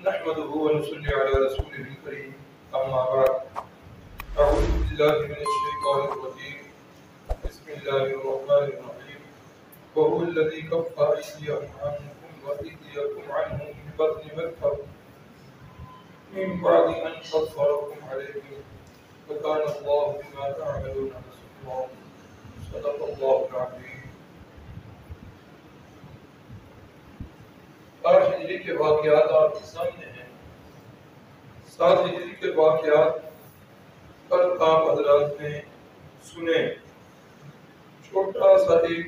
نحمده ونصلي على رسوله الكريم أما بعد أعوذ بالله من الشيطان الرجيم بسم الله الرحمن الرحيم وهو الذي كف أيديهم عنكم وأيديكم عنهم ببطن مكة من بعد أن أظفركم عليهم وكان الله بما تعملون بصيرا صدق الله العظيم. آج ہجری کے واقعات آپ کے سامنے ہیں. 7 ہجری کے واقعات کل آپ حضرات نے سنے. چھوٹا سا ایک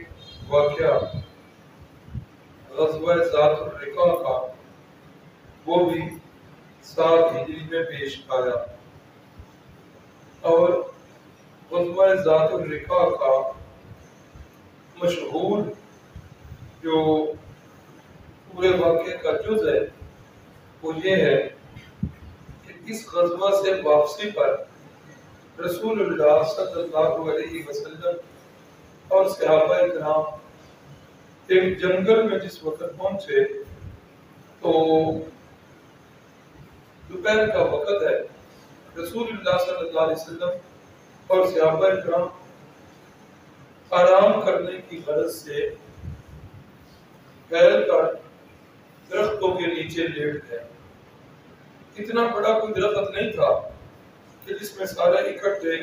واقعہ غزوہ ذات الرقاع کا، وہ بھی 7 ہجری میں پیش آیا. اور غزوہ ذات الرقاع کا مشہور جو پورے واقعے کا جز ہے وہ یہ ہے کہ اس غزوہ سے واپسی پر رسول اللہ صلی اللہ علیہ وسلم اور صحابہ کرام ایک جنگل میں جس وقت پہنچے تو دوپہر کا وقت ہے. رسول اللہ صلی اللہ علیہ وسلم اور صحابہ کرام آرام کرنے کی غرض سے پھیل کر درختوں کے نیچے لیٹ گئے. اتنا بڑا کوئی درخت نہیں تھا کہ جس میں سارے اکٹھے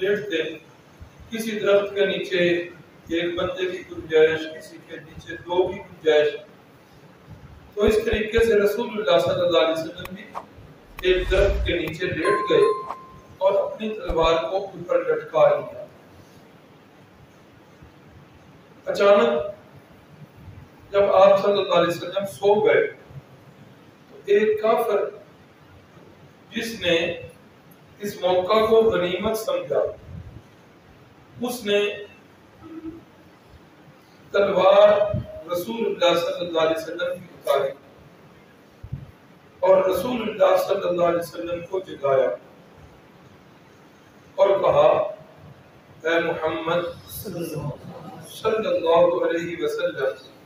لیٹتے. کسی درخت کے نیچے ایک بندے کی گنجائش، کسی کے نیچے 2 کی گنجائش. تو اس طریقے سے رسول اللہ صلی اللہ علیہ وسلم بھی ایک درخت کے نیچے لیٹ گئے اور اپنی تلوار کو اوپر لٹکا لیا. اچانک جب آپ صلی اللہ علیہ وسلم سو گئے تو ایک کافر جس نے اس موقع کو غنیمت سمجھا، اس نے تلوار رسول اللہ صلی اللہ علیہ وسلم کی اتاری اور رسول اللہ صلی اللہ علیہ وسلم کو جگایا اور کہا، اے محمد صلی اللہ علیہ وسلم،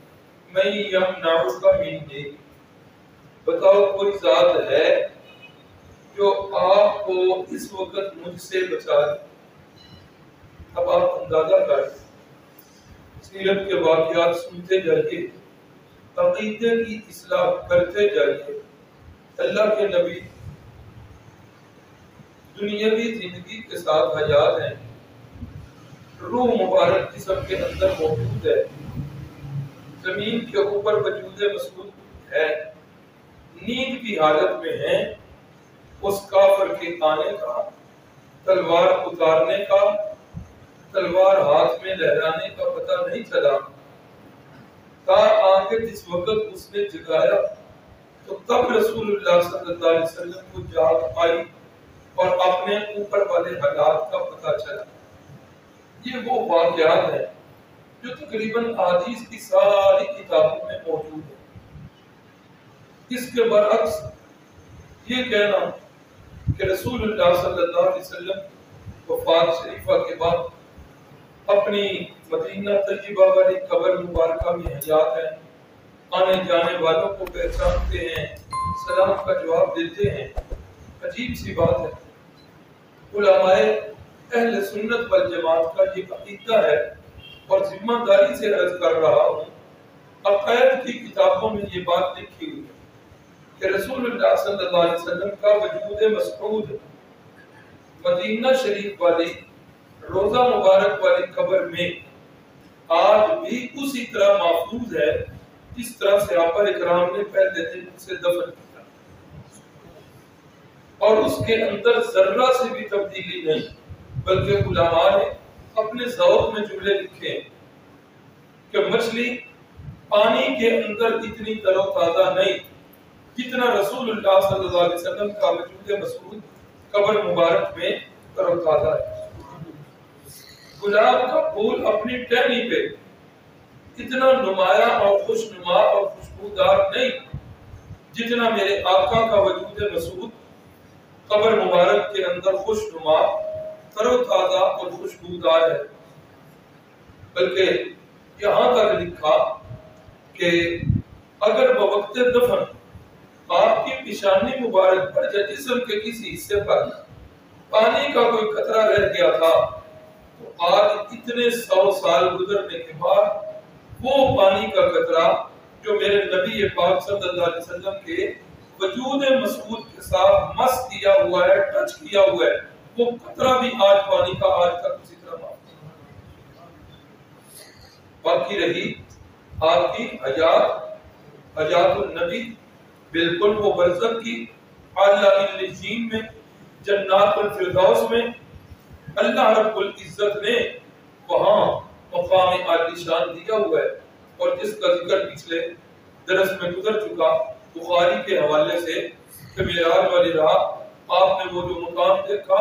میں یمنعک منی، بتاؤ کوئی ذات ہے جو آپ کو اس وقت مجھ سے بچا لے. اب آپ اندازہ کریں، سیرت کے واقعات سنتے جائیے، عقیدے کی اصلاح کرتے جائیے. اللہ کے نبی دنیاوی زندگی کے ساتھ حیات ہیں، روح مبارک جسم کے اندر موجود ہے، زمین کے اوپر وجود مسعود ہے، نیند کی حالت میں ہیں. اس کافر کے آنے کا، تلوار اتارنے کا، تلوار ہاتھ میں لہرانے کا پتہ نہیں چلا. تا آگے جس وقت اس نے جگایا تو تب رسول اللہ صلی اللہ علیہ وسلم کو جاگ آئی اور اپنے اوپر والے حالات کا پتہ چلا. یہ وہ واقعات ہیں جو تقریباً احادیث کی ساری کتابوں میں موجود ہے. اس کے برعکس یہ کہنا کہ رسول اللہ صلی اللہ علیہ وسلم وفات شریفہ کے بعد اپنی مدینہ طیبہ والی قبر مبارکہ میں حیات ہیں، آنے جانے والوں کو پہچانتے ہیں، سلام کا جواب دیتے ہیں، عجیب سی بات ہے. علماء اہل سنت والجماعت کا یہ عقیدہ ہے اور ذمہ داری سے عرض کر رہا ہوں. عقائد کی کتابوں میں یہ بات لکھی ہوئی ہے کہ رسول اللہ صلی اللہ علیہ وسلم کا وجود مسعود مدینہ شریف والی روضہ مبارک والی قبر میں آج بھی اسی طرح محفوظ ہے جس طرح صحابہ کرام نے پہلے دن اسے دفن کیا، اور اس کے اندر ذرہ سے بھی تبدیلی نہیں. بلکہ علماء نے اپنے ذوق میں جملے لکھے کہ مچھلی پانی کے اندر اتنی تر و تازہ نہیں جتنا رسول اللہ صلی اللہ علیہ وسلم کا وجود مسعود قبر مبارک میں تر و تازہ ہے. گلاب کا پھول اپنی ٹہنی پہ اتنا نمایاں اور خوشنما اور خوشبودار نہیں جتنا میرے آقا کا وجود مسعود قبر مبارک کے اندر خوشنما، تر و تازہ اور خوشبودار ہے. بلکہ یہاں تک لکھا کہ اگر بوقت دفن آپ کی پیشانی مبارک پر یا جسم کے کسی حصے پر پانی کا کوئی قطرہ رہ گیا تھا تو آج اتنے 100 سال گزرنے کے بعد وہ پانی کا قطرہ جو میرے نبی پاک صلی اللہ علیہ وسلم کے وجود مسعود کے ساتھ مس کیا ہوا ہے، ٹچ کیا ہوا ہے، وہ قطرہ بھی آج پانی کا آج تک اسی طرح باقی رہی آپ کی حیات النبی، بالکل وہ برزخ کی اعلیٰ الجین میں، جنات الفردوس میں اللہ رب العزت نے وہاں مقام عالی شان دیا ہوا ہے، اور جس کا ذکر پچھلے درس میں گزر چکا بخاری کے حوالے سے کہ معراج والی رات آپ نے وہ جو مقام دیکھا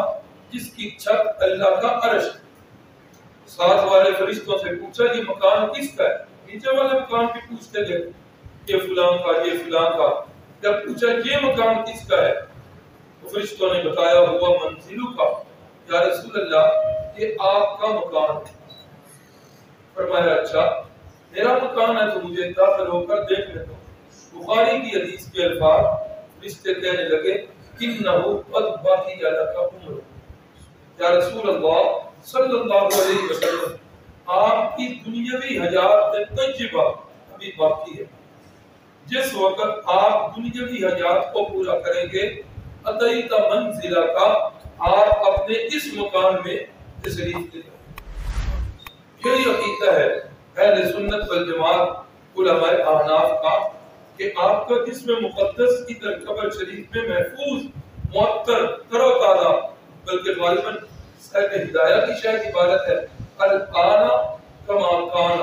جس کی چھت اللہ کا عرش، ساتھ والے فرشتوں سے پوچھا یہ مکان کس کا ہے؟ نیچے والے مکان بھی پوچھتے گئے یہ فلان کا، یہ فلان کا۔ جب پوچھا یہ مکان کس کا ہے تو فرشتوں نے بتایا ہوا منزلوں کا، یا رسول اللہ یہ آپ کا مکان ہے۔ فرمایا اچھا میرا مکان ہے تو مجھے داخل ہو کر دیکھ لیتا ہوں۔ بخاری کی حدیث کے الفاظ فرشتے کہنے لگے انہو قد باقی لک عمر، یا رسول اللہ صلی اللہ علیہ وسلم آپ کی دنیاوی حیات طیبہ ابھی باقی ہے، جس وقت آپ دنیاوی حیات کو پورا کریں گے اتیت منزلہ کا، آپ اپنے اس مکان میں تشریف لے جائیں۔ یہی عقیدہ ہے اہل سنت والجماعت علماء احناف کا کہ آپ کا جسم مقدس ادھر قبر شریف میں محفوظ، معطر، تر و تازہ، بلکہ غالباً صاحب ہدایہ کی شاید عبارت ہے الآن کما کان،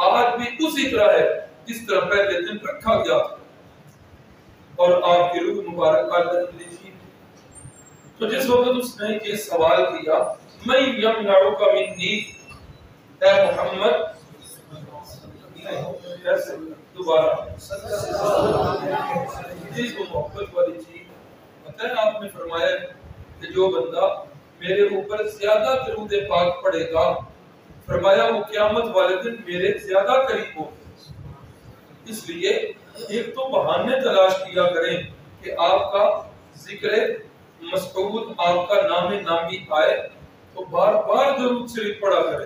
آج بھی اسی طرح ہے جس طرح پہلے دن رکھا گیا تھا، اور آپ کی روح مبارک اللہ علیہ۔ تو جس وقت اس نے یہ سوال کیا میں یمنعک منی، اے محمد دوبارہ جس کو محبت والی چیز پتہ ہے آپ نے فرمایا کہ جو بندہ میرے اوپر زیادہ درود پاک پڑھے گا، فرمایا وہ قیامت والے دن میرے زیادہ قریب ہو۔ اس لیے ایک تو بہانے تلاش کیا کریں کہ آپ کا ذکر مسعود، آپ کا نام نامی آئے تو بار بار درود شریف پڑھا کریں،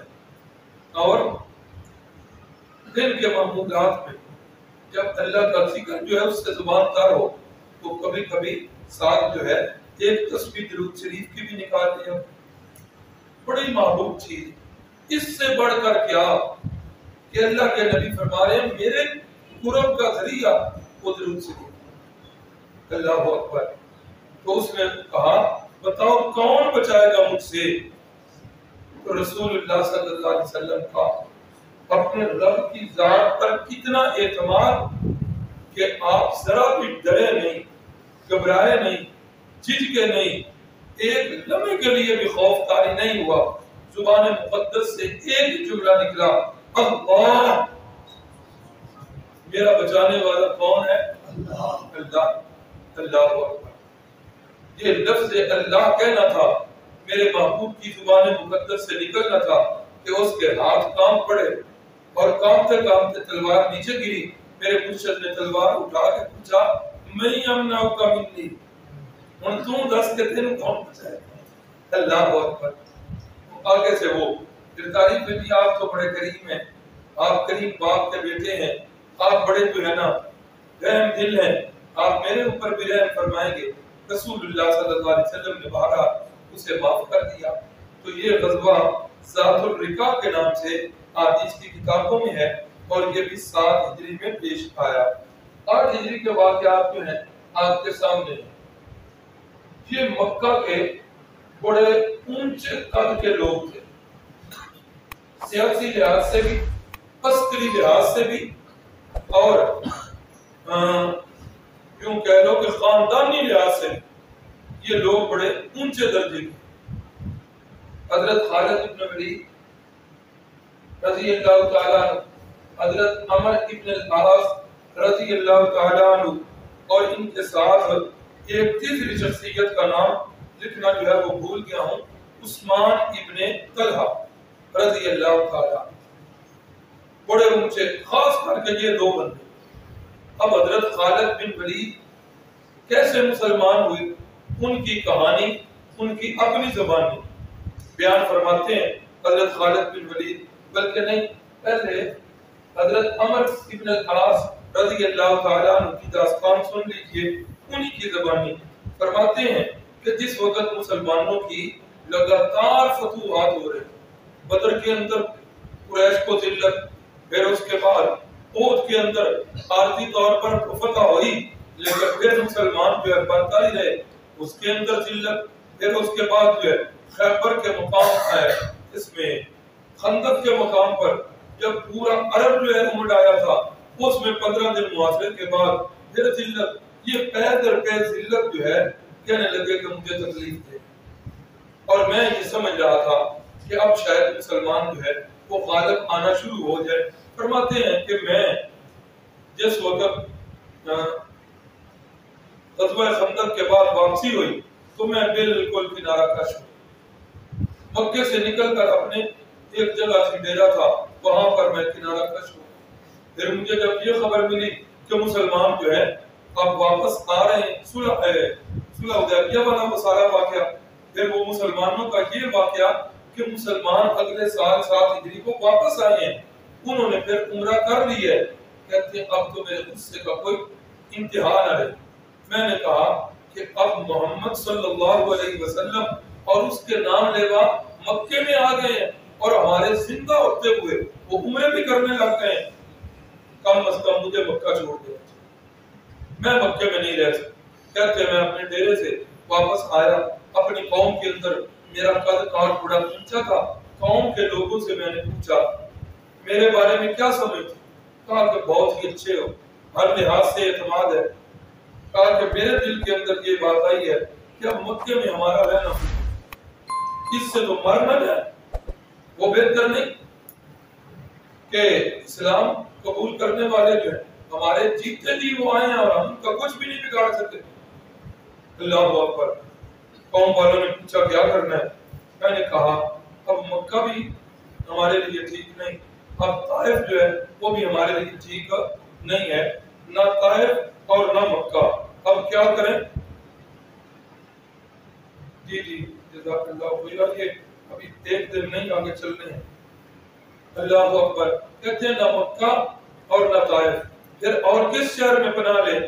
اور دل کے معمولات میں جب اللہ کا ذکر جو ہے اس سے زبان تر ہو تو کبھی کبھی ساتھ جو ہے ایک تسبیح درود شریف کی بھی نکال لیا، بڑی محبوب چیز۔ اس سے بڑھ کر کیا کہ اللہ کے نبی فرما رہے ہیں میرے قرب کا ذریعہ وہ درود شریف۔ اللہ اکبر۔ تو اس نے کہا بتاؤ کون بچائے گا مجھ سے؟ تو رسول اللہ صلی اللہ علیہ وسلم کا اپنے رب کی ذات پر کتنا اعتماد کہ آپ ذرا بھی ڈرے نہیں، گھبرائے نہیں، جھجکے نہیں، ایک لمحے کے لیے بھی خوف طاری نہیں ہوا۔ زبان مقدس سے ایک جملہ نکلا اللہ، میرا بچانے والا کون ہے؟ اللہ۔ اللہ اکبر۔ یہ لفظ اللہ کہنا تھا، میرے محبوب کی زبان مقدس سے نکلنا تھا کہ اس کے ہاتھ کام پڑے، اور کامتے کامتے تلوار نیچے گری۔ میرے مرشد نے تلوار اٹھا کے پوچھا میں یمنعک منی، ہن تو دس کے تینوں کون بچائے؟ اللہ اکبر۔ آگے سے وہ پھر تعریف میں بھی آپ تو بڑے کریم ہیں، آپ کریم باپ کے بیٹے ہیں، آپ بڑے جو ہے نا رحم دل ہیں، آپ میرے اوپر بھی رحم فرمائیں گے۔ رسول اللہ صلی اللہ علیہ وسلم نے بہرحال اسے معاف کر دیا۔ تو یہ غزوہ ذات الرقاع کے نام سے حدیث کی کتابوں میں ہے، اور یہ بھی 7 ہجری میں پیش آیا۔ 8 ہجری کے واقعات جو ہیں آپ کے سامنے ہیں۔ یہ مکہ کے بڑے اونچے قد کے لوگ تھے، سیاسی لحاظ سے بھی، عسکری لحاظ سے بھی، اور یوں کہہ لو کہ خاندانی لحاظ سے یہ لوگ بڑے اونچے درجے کے۔ حضرت خالد بن ولید رضی اللہ تعالیٰ عنہ، حضرت عمر بن العاص رضی اللہ تعالیٰ عنہ، اور ان کے ساتھ ایک تیسری شخصیت کا نام لکھنا جو ہے وہ بھول گیا ہوں، عثمان ابن طلحہ رضی اللہ تعالیٰ عنہ، بڑے اونچے، خاص کر کے یہ دو بندے۔ اب حضرت خالد بن ولید کیسے مسلمان ہوئے، ان کی کہانی ان کی اپنی زبانی بیان فرماتے ہیں حضرت خالد بن ولید، بلکہ نہیں، پہلے حضرت عمر بن العاص رضی اللہ تعالیٰ عنہ کی داستان سن لیجئے، انہی کی زبانی فرماتے ہیں کہ جس وقت مسلمانوں کی لگاتار فتوحات ہو رہے، بدر کے اندر قریش کو ذلت، پھر اس کے بعد احد کے اندر عارضی طور پر فتح ہوئی، لیکن پھر مسلمان جو ہے بنتا ہی رہے، اس کے اندر ذلت، پھر اس کے بعد جو ہے خیبر کے مقام ہے، اس میں خندق کے مقام پر جب پورا عرب جو ہے امڑ آیا تھا، اس میں 15 دن محاصرے کے بعد پھر ذلت، یہ پے در پے ذلت جو ہے کہنے لگے کہ مجھے تکلیف دے، اور میں یہ سمجھ رہا تھا کہ اب شاید مسلمان جو ہے وہ غالب آنا شروع ہو جائے۔ فرماتے ہیں کہ میں جس وقت غزوہ خندق کے بعد واپسی ہوئی تو میں بالکل کنارہ کش ہوں، مکے سے نکل کر اپنے ایک جگہ سے ڈیرا تھا وہاں پر میں کنارہ کش ہوں۔ پھر مجھے جب یہ خبر ملی کہ مسلمان جو ہے اب واپس آ رہے ہیں، صلح حدیبیہ والا وہ سارا واقعہ، پھر وہ مسلمانوں کا یہ واقعہ کہ مسلمان اگلے سال 7 ہجری کو واپس آئے ہیں، انہوں نے پھر عمرہ کر لی ہے، کہتے ہیں اب تو میرے غصے کا کوئی انتہا نہ رہے۔ میں نے کہا کہ اب محمد صلی اللہ علیہ وسلم اور اس کے نام لیوا مکے میں آ گئے ہیں اور ہمارے زندہ ہوتے ہوئے وہ عمرے بھی کرنے لگ گئے ہیں، کم از کم مجھے مکہ چھوڑ دیا، میں مکے میں نہیں رہ سکتا۔ کہتے میں اپنے ڈیرے سے واپس آیا، اپنی قوم کے اندر میرا قد کاٹ بڑا اونچا تھا، قوم کے لوگوں سے میں نے پوچھا میرے بارے میں کیا سمجھتے، کہا کہ بہت ہی اچھے ہو، ہر لحاظ سے اعتماد ہے، کہا کہ میرے دل کے اندر یہ بات آئی ہے کہ اب مکے میں ہمارا رہنا اس سے تو مر نہ جائے، وہ بہتر نہیں کہ اسلام قبول کرنے والے جو ہیں ہمارے جیتے جی وہ آئے ہیں اور ہم کا کچھ بھی نہیں بگاڑ سکتے۔ اللہ اکبر۔ قوم والوں نے پوچھا کیا کرنا ہے، میں نے کہا اب مکہ بھی ہمارے لیے ٹھیک نہیں، اب طائف جو ہے وہ بھی ہمارے لیے ٹھیک نہیں ہے، نہ طائف اور نہ مکہ، اب کیا کریں؟ جی جزاک اللہ خیر، یہ ابھی ایک دن نہیں آگے چلنے ہیں۔ اللہ اکبر۔ کہتے ہیں نہ مکہ اور نہ طائف، پھر اور کس شہر میں پناہ لے؟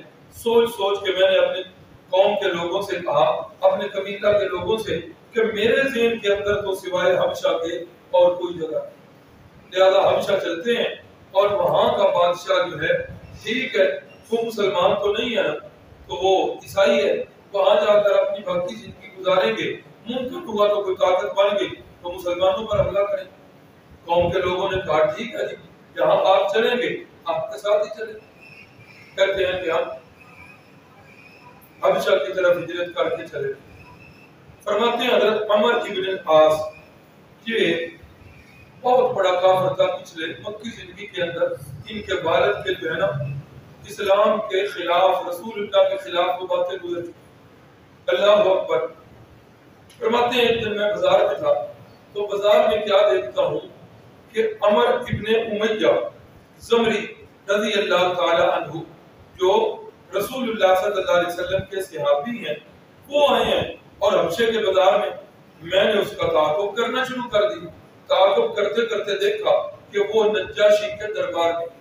سوچ سوچ کے میں نے اپنے قوم کے لوگوں سے کہا، اپنے قبیلہ کے لوگوں سے کہ میرے ذہن کے اندر تو سوائے حبشہ کے اور کوئی جگہ نہیں، لہذا حبشہ چلتے ہیں، اور وہاں کا بادشاہ جو ہے ٹھیک ہے وہ مسلمان تو نہیں ہے نا، تو وہ عیسائی ہے، وہاں جا کر اپنی بھکتی زندگی گزاریں گے، ممکن ہوا تو کوئی طاقت بن گئی تو مسلمانوں پر حملہ کریں۔ قوم کے لوگوں نے کہا ٹھیک ہے جی، جہاں آپ چلیں گے آپ کے ساتھ ہی چلیں۔ کہتے ہیں کہ ہم حبشہ کی طرف ہجرت کر کے چلے۔ فرماتے ہیں حضرت عمر ابن العاص، یہ بہت بڑا کافر تھا، پچھلے مکی زندگی کے اندر ان کے والد کے جو ہے نا اسلام کے خلاف، رسول اللہ کے خلاف وہ باتیں گزر چکی۔ اللہ اکبر۔ فرماتے ہیں ایک دن میں بازار میں تھا تو بازار میں کیا دیکھتا ہوں کہ عمر ابن امیہ زمری رضی اللہ تعالی عنہ جو رسول اللہ صلی اللہ علیہ وسلم کے صحابی ہیں وہ آئے ہیں، اور حبشے کے بازار میں نے اس کا تعاقب کرنا شروع کر دی۔ تعاقب کرتے کرتے دیکھا کہ وہ نجاشی کے دربار میں۔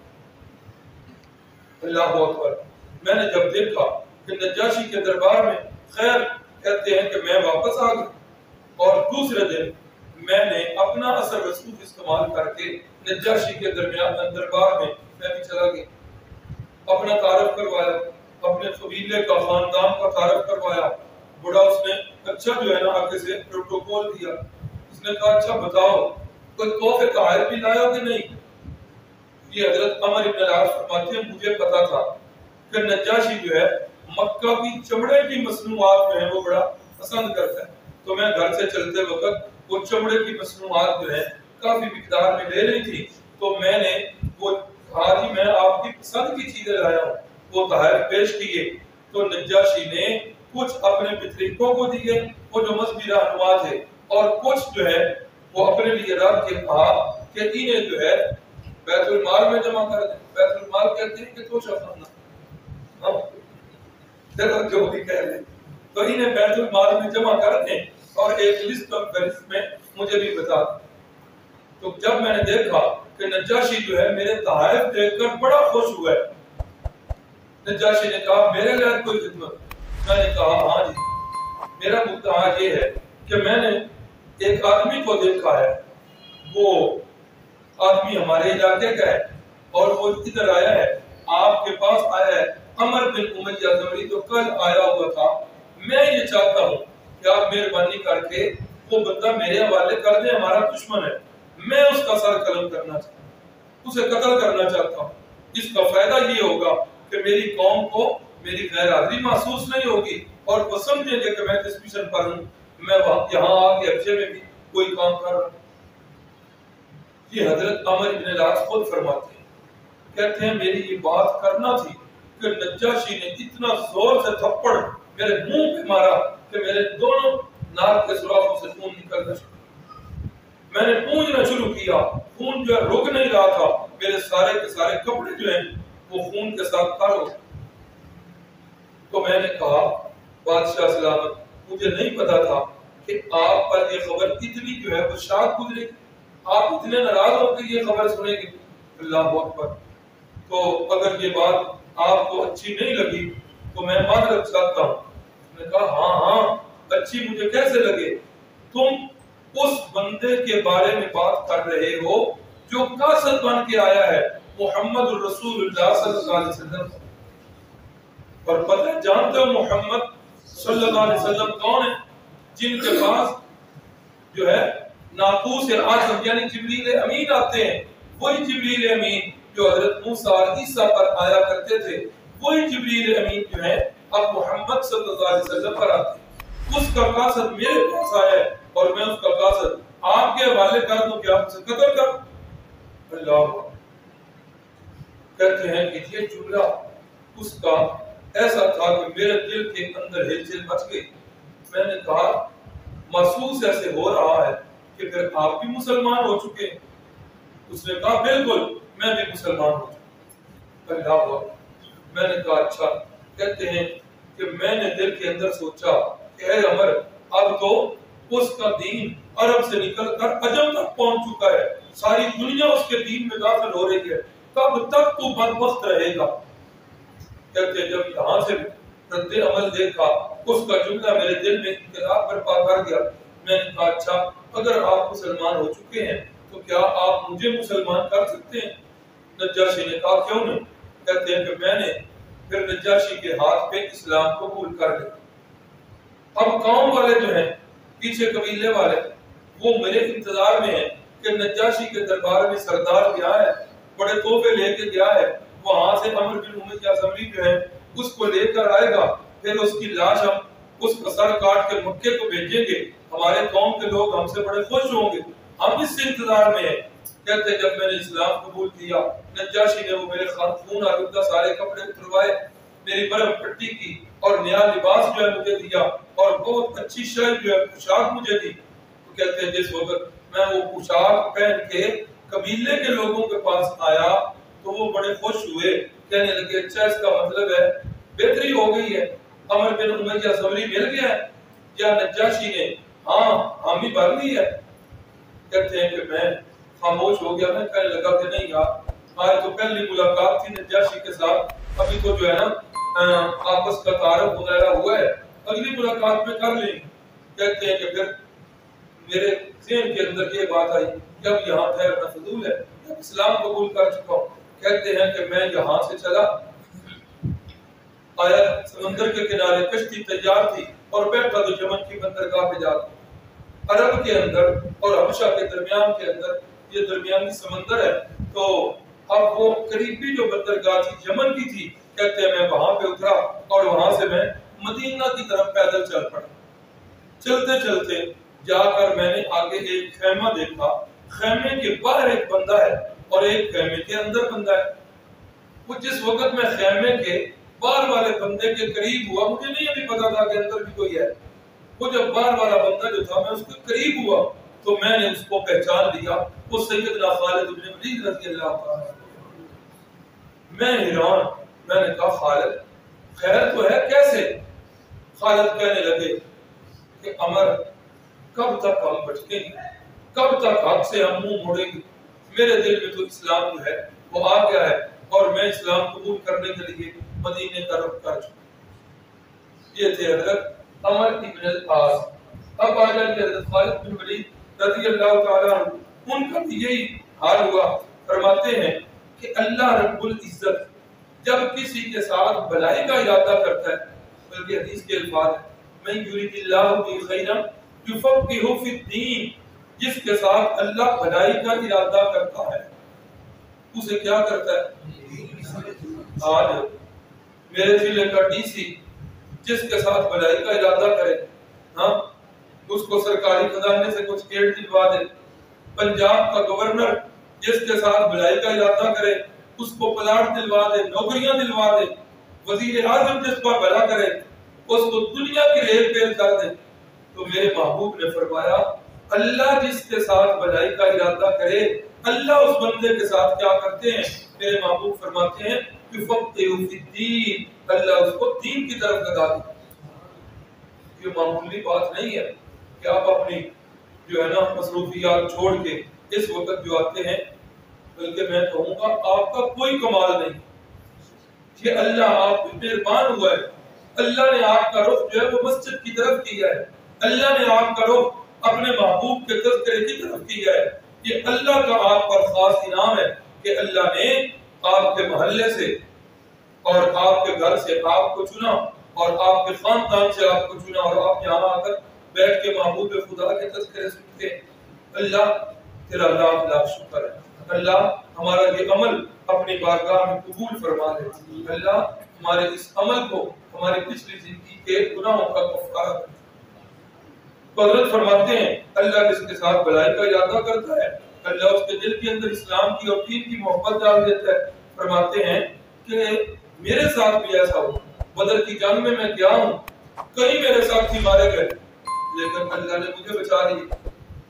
اللہ اکبر۔ میں نے جب دیکھا کہ نجاشی کے دربار میں، خیر کہتے ہیں کہ میں واپس آ گیا، اور دوسرے دن میں نے اپنا اثر رسول استعمال کر کے نجاشی کے دربار میں بھی چلا گیا، اپنا تعارف کروایا، اپنے قبیلے کا، خاندان کا تعارف کروایا۔ بڑا اس نے اچھا جو ہے نا آگے سے پروٹوکول دیا، اس نے کہا اچھا بتاؤ کوئی تحفے تحائف بھی لایا کہ نہیں؟ یہ حضرت عمر ابن العاص فرماتے ہیں مجھے پتا تھا کہ نجاشی جو ہے مکہ کی چمڑے کی مصنوعات جو ہیں وہ بڑا پسند کرتا ہے، تو میں گھر سے چلتے وقت وہ چمڑے کی مصنوعات جو ہیں کافی مقدار میں لے رہی تھی، تو میں نے وہ کہا جی میں آپ کی پسند کی چیزیں لایا ہوں، وہ تحائف پیش کیے، تو نجاشی نے کچھ اپنے پترینوں کو دیے وہ جو مذہبی رہنما تھے، اور کچھ جو ہے وہ اپنے لیے رکھ کے کہا کہ انہیں جو ہے بیت المال میں جمع کر دیں۔ بیت المال کہتے ہیں کہ توشہ خانہ، چلو جو بھی کہہ لیں، تو انہیں بیت المال میں جمع کر دیں اور ایک لسٹ آف فہرست میں مجھے بھی بتا دیں۔ تو جب میں نے دیکھا کہ نجاشی جو ہے میرے تحائف دیکھ کر بڑا خوش ہوا ہے، نجاشی نے کہا میرے لیے کوئی خدمت؟ میں نے کہا ہاں جی، میرا مدعا یہ ہے کہ میں نے ایک آدمی کو دیکھا ہے، وہ آدمی ہمارے علاقے کا ہے اور وہ ادھر آیا ہے، آپ کے پاس آیا ہے، عمر بن امیہ زمری تو کل آیا ہوا تھا، میں یہ چاہتا ہوں کہ آپ مہربانی کر کے وہ بندہ میرے حوالے کر دیں، ہمارا دشمن ہے، میں اس کا سر قلم کرنا چاہتا ہوں، اسے قتل کرنا چاہتا ہوں۔ اس کا فائدہ یہ ہوگا کہ میری قوم کو میری غیر حاضری محسوس نہیں ہوگی اور وہ سمجھیں گے کہ میں کس مشن پر ہوں، میں یہاں آ کے حبشے میں بھی کوئی کام کر رہا ہوں۔ یہ حضرت عمر بن العاص خود فرماتے ہیں، کہتے ہیں میری یہ بات کرنا تھی کہ نجاشی نے اتنا زور سے تھپڑ میرے منہ پہ مارا کہ میرے دونوں ناک کے سوراخوں سے خون نکلنا شروع، میں نے پونجنا شروع کیا، خون جو ہے رک نہیں رہا تھا، میرے سارے کے سارے کپڑے جو ہیں وہ خون کے ساتھ تر ہو۔ تو میں نے کہا بادشاہ سلامت، مجھے نہیں پتا تھا کہ آپ پر یہ خبر اتنی جو ہے وہ شاک گزرے گی، آپ اتنے ناراض ہو کہ یہ خبر سنیں گے۔ اللہ اکبر۔ تو اگر یہ بات آپ کو اچھی نہیں لگی تو میں معذرت چاہتا ہوں۔ میں نے کہا ہاں ہاں اچھی مجھے کیسے لگے، تم اس بندے کے بارے میں بات کر رہے ہو جو قاصد بن کے آیا ہے، محمد الرسول اللہ صلی اللہ علیہ وسلم، اور پتہ جانتے ہو محمد صلی اللہ علیہ وسلم کون ہے؟ جن کے پاس جو ہے ناقوس اعظم یعنی جبریل امین آتے ہیں، وہی جبریل امین جو حضرت موسیٰ اور عیسیٰ پر آیا کرتے تھے، وہی جبریل امین جو ہے اب محمد صلی اللہ علیہ وسلم پر آتے ہیں۔ اس کا قاصد میرے پاس آیا ہے اور میں اس کا قاصد آپ کے حوالے کر دوں کہ آپ اسے قتل کر۔ اللہ کہتے ہیں کہ یہ جملہ اس کا ایسا تھا کہ میرے دل کے اندر ہلچل مچ گئی۔ میں نے کہا محسوس ایسے ہو رہا ہے کہ پھر آپ بھی مسلمان ہو چکے ہیں؟ اس نے کہا بالکل میں بھی مسلمان ہو چکا۔ اللہ اکبر۔ میں نے کہا اچھا۔ کہتے ہیں کہ میں نے دل کے اندر سوچا کہ اے عمر، اب تو اس کا دین عرب سے نکل کر عجم تک پہنچ چکا ہے، ساری دنیا اس کے دین میں داخل ہو رہی ہے، کب تک تو بدبخت رہے گا؟ کہتے ہیں جب یہاں سے رد عمل دیکھا اس کا جملہ میرے دل میں انقلاب برپا کر گیا۔ میں نے کہا اچھا اگر آپ مسلمان ہو چکے ہیں تو کیا آپ مجھے مسلمان کر سکتے ہیں؟ نجاشی نے کہا کیوں نہیں؟ کہتے ہیں کہ میں نے پھر نجاشی کے ہاتھ پہ اسلام قبول کر لیا۔ اب قوم والے جو ہیں پیچھے قبیلے والے وہ میرے انتظار میں ہیں کہ نجاشی کے دربار میں سردار گیا ہے، بڑے تحفے لے کے گیا ہے، وہاں سے عمر بن امیہ زمری جو ہے اس کو لے کر آئے گا، پھر اس کی لاش ہم اس کا سر کاٹ کے مکے کو بھیجیں گے، ہمارے قوم کے لوگ ہم سے بڑے خوش ہوں گے، ہم اس سے انتظار میں ہیں۔ کہتے ہیں جب میں نے اسلام قبول کیا نجاشی نے وہ میرے خون آلودہ سارے کپڑے اتروائے، میری برف پٹی کی اور نیا لباس جو ہے مجھے دیا اور بہت اچھی شے جو ہے پوشاک مجھے دی۔ تو کہتے ہیں جس وقت میں وہ پوشاک پہن کے قبیلے کے لوگوں کے پاس آیا تو وہ بڑے خوش ہوئے، کہنے لگے اچھا اس کا مطلب ہے بہتری ہو گئی ہے، عمر بن امیہ زمری مل گیا ہے یا نجاشی نے ہاں حامی بھر لی ہے؟ کہتے ہیں کہ میں خاموش ہو گیا، میں کہنے لگا کہ نہیں یار آج تو پہلی ملاقات تھی نجاشی کے ساتھ، ابھی تو جو ہے نا آپس کا تعارف وغیرہ ہوا ہے، اگلی ملاقات میں کر لیں گے۔ کہتے ہیں کہ پھر میرے ذہن کے اندر یہ بات آئی کہ اب یہاں ٹھہرنا فضول ہے، اب اسلام قبول کر چکا ہوں۔ کہتے ہیں کہ میں یہاں سے چلا آیا، سمندر کے کنارے کشتی تیار تھی اور بیٹھا تو یمن کی بندرگاہ پہ جاتا، عرب کے اندر اور حبشہ کے درمیان کے اندر یہ درمیانی سمندر ہے، تو اب وہ قریبی جو بندرگاہ تھی یمن کی تھی، کہتے ہیں میں وہاں پہ اترا اور وہاں سے میں مدینہ کی طرف پیدل چل پڑا۔ چلتے چلتے جا کر میں نے آگے ایک خیمہ دیکھا، خیمے کے باہر ایک بندہ ہے اور ایک خیمے کے اندر بندہ ہے۔ وہ جس وقت میں خیمے کے باہر والے بندے کے قریب ہوا، مجھے نہیں ابھی پتا تھا کہ اندر بھی کوئی ہے، وہ جب باہر والا بندہ جو تھا میں اس کے قریب ہوا تو میں نے اس کو پہچان لیا، وہ سیدنا خالد بن ولید رضی اللہ عنہ۔ میں حیران، میں نے کہا خالد خیر تو ہے کیسے؟ خالد کہنے لگے کہ عمر کب تک ہم بھٹکیں گے، کب تک حق سے ہم منہ موڑیں گے؟ میرے دل میں تو اسلام جو ہے وہ آ گیا ہے اور میں اسلام قبول کرنے کے لیے مدینے کا رخ کر چکا۔ یہ تھے حضرت عمر ابن العاص۔ اب آ جائیں گے حضرت خالد بن ولید رضی اللہ تعالیٰ عنہ، ان کا بھی یہی حال ہوا۔ فرماتے ہیں کہ اللہ رب العزت جب کسی کے ساتھ بھلائی کا ارادہ کرتا ہے، بلکہ حدیث کے الفاظ ہیں من یرید اللہ بہ خیرا یفقہہ فی الدین، جس کے ساتھ اللہ بھلائی کا ارادہ کرتا ہے اسے کیا کرتا ہے؟ آج میرے ضلع کا ڈی سی جس کے ساتھ بھلائی کا ارادہ کرے، ہاں اس کو سرکاری خزانے سے کچھ گیٹ دلوا دے، پنجاب کا گورنر جس کے ساتھ بھلائی کا ارادہ کرے اس کو پلاٹ دلوا دے، نوکریاں دلوا دے، وزیر اعظم جس پر بھلا کرے اس کو دنیا کی ریل پیل کر دے، تو میرے محبوب نے فرمایا اللہ جس کے ساتھ بھلائی کا ارادہ کرے اللہ اس بندے کے ساتھ کیا کرتے ہیں؟ میرے محبوب فرماتے ہیں کہ فقہہ فی الدین، اللہ اس کو دین کی طرف لگا دے۔ یہ معمولی بات نہیں ہے کہ آپ اپنی جو ہے نا مصروفیات چھوڑ کے اس وقت جو آتے ہیں، بلکہ میں کہوں گا آپ کا کوئی کمال نہیں، یہ اللہ آپ پہ مہربان ہوا ہے۔ اللہ نے آپ کا رخ جو ہے وہ مسجد کی طرف کیا ہے، اللہ نے آپ کا رخ اپنے محبوب کے تذکرے کی طرف کیا ہے۔ یہ اللہ کا آپ پر خاص انعام ہے کہ اللہ نے آپ کے محلے سے اور آپ کے گھر سے آپ کو چنا اور آپ کے خاندان سے آپ کو چنا اور آپ یہاں آ کر بیٹھ کے محبوب خدا کے تذکرے سنتے ہیں۔ اللہ تیرا لاکھ لاکھ شکر ہے۔ اللہ ہمارا یہ عمل اپنی بارگاہ میں قبول فرما لے۔ اللہ ہمارے اس عمل کو ہماری پچھلی زندگی کے گناہوں کا کفارہ کر۔ حضرت فرماتے ہیں اللہ جس کے ساتھ بھلائی کا ارادہ کرتا ہے اللہ اس کے دل کے اندر اسلام کی اور دین کی محبت ڈال دیتا ہے۔ فرماتے ہیں کہ میرے ساتھ بھی ایسا ہو، بدر کی جنگ میں گیا ہوں، کئی میرے ساتھی مارے گئے لیکن اللہ نے مجھے بچا لیا۔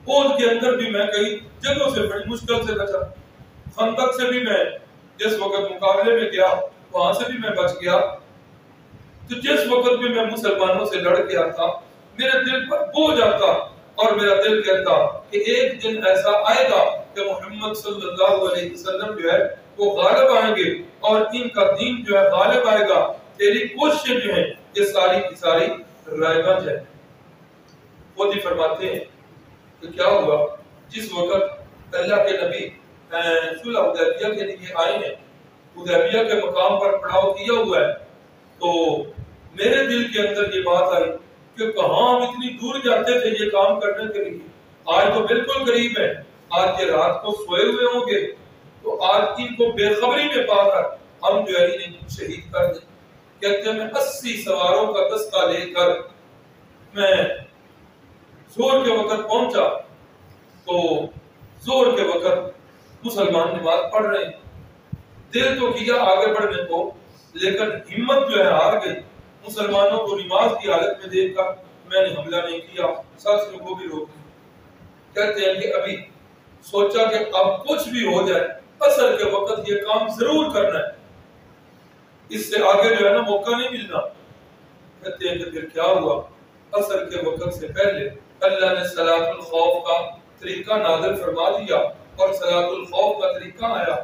احد کے اندر بھی میں کئی جگہوں سے بڑی مشکل سے بچا، خندق سے بھی میں جس وقت مقابلے میں گیا وہاں سے بھی میں بچ گیا۔ تو جس وقت بھی میں مسلمانوں سے لڑ کے آتا میرے دل پر بوجھ آتا اور میرا دل کہتا کہ ایک دن ایسا آئے گا کہ محمد صلی اللہ علیہ وسلم جو ہے وہ غالب آئیں گے اور ان کا دین جو ہے غالب آئے گا، تیری کوششیں جو ہیں یہ ساری کی ساری رائگاں جائیں۔ خود ہی فرماتے ہیں کہ کیا ہوا جس وقت اللہ کے نبی صلح حدیبیہ کے لیے آئے ہیں، حدیبیہ کے مقام پر پڑاؤ کیا ہوا ہے، تو میرے دل کے اندر یہ بات آئی کہ کہاں ہم اتنی دور جاتے تھے یہ کام کرنے کے لیے، آج تو بالکل قریب ہے، آج یہ رات کو سوئے ہوئے ہوں گے تو آج ان کو بے خبری میں پا کر ہم جو ہے انہیں شہید کر دیں۔ کہتے ہیں میں 80 سواروں کا دستہ لے کر میں زور کے وقت پہنچا تو زور کے وقت مسلمان نماز پڑھ رہے ہیں، دل تو کیا آگے بڑھنے کو لیکن ہمت جو ہے ہار گئی۔ مسلمانوں کو نماز کی حالت میں دیکھ کر میں نے حملہ نہیں کیا، ساتھیوں کو بھی روک دیا۔ کہتے ہیں کہ ابھی سوچا کہ اب کچھ بھی ہو جائے عصر کے وقت یہ کام ضرور کرنا ہے، اس سے آگے جو ہے نا موقع نہیں ملنا۔ کہتے ہیں کہ پھر کیا ہوا، عصر کے وقت سے پہلے اللہ نے صلاۃ الخوف کا طریقہ نازل فرما دیا اور صلاۃ الخوف کا طریقہ آیا۔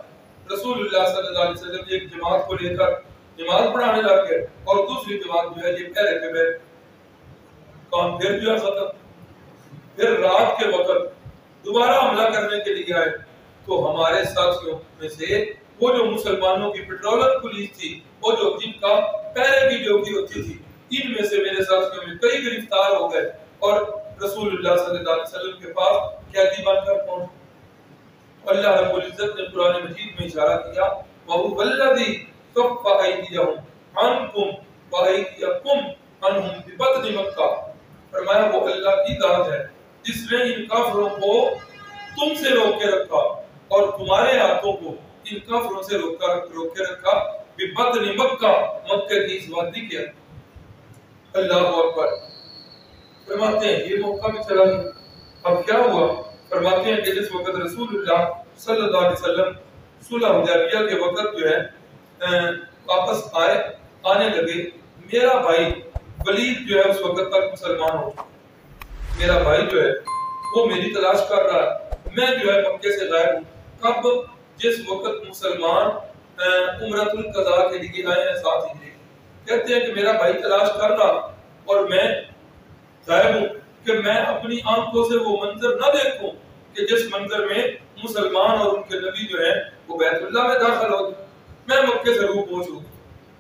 رسول اللہ صلی اللہ علیہ وسلم ایک جماعت کو لے کر نماز پڑھانے لگ گئے اور دوسری جماعت جو ہے یہ پہرے پہ بیٹھ، کام پھر جو ہے ختم۔ پھر رات کے وقت دوبارہ حملہ کرنے کے لیے آئے تو ہمارے ساتھیوں میں سے وہ جو مسلمانوں کی پیٹرولر پولیس تھی، وہ جو جن کا پہرے کی ڈیوٹی ہوتی تھی، ان میں سے میرے ساتھیوں میں کئی گرفتار ہو گئے اور رسول اللہ صلی اللہ علیہ وسلم کے پاس قیدی بن کر پہنچے۔ اللہ رب العزت نے قرآن مجید میں اشارہ کیا وَهُوَ الَّذِي كَفَّ أَيْدِيَهُمْ عَنْكُمْ وَأَيْدِيَكُمْ عَنْهُمْ بِبَطْنِ مَكَّةَ، فرمایا وہ اللہ کی ذات ہے جس نے ان کافروں کو تم سے روک کے رکھا اور تمہارے ہاتھوں کو ان کافروں سے روک کے رکھا بِبَطْنِ مَكَّةَ، مکہ کی اس وادی کے اندر۔ اللہ اکبر۔ فرماتے ہیں یہ موقع بھی چلا گیا۔ اب کیا ہوا؟ فرماتے ہیں کہ جس وقت رسول اللہ صلی اللہ علیہ وسلم صلح حدیبیہ کے وقت جو ہے واپس آئے آنے لگے. میرا بھائی ولید جو ہے اس وقت تک مسلمان ہو چکا. میرا بھائی جو ہے وہ میری تلاش کر رہا ہے. میں جو ہے مکے سے غائب ہوں. کب؟ جس وقت مسلمان عمرۃ القضاء کے لیے آئے ہیں 7 ہجری. کہتے ہیں کہ میرا بھائی تلاش کر رہا اور میں غائب ہوں کہ میں اپنی آنکھوں سے وہ منظر نہ دیکھوں کہ جس منظر میں مسلمان اور ان کے نبی جو ہیں وہ بیت اللہ میں داخل ہو گئے. میں مکے سے روح پہنچوں.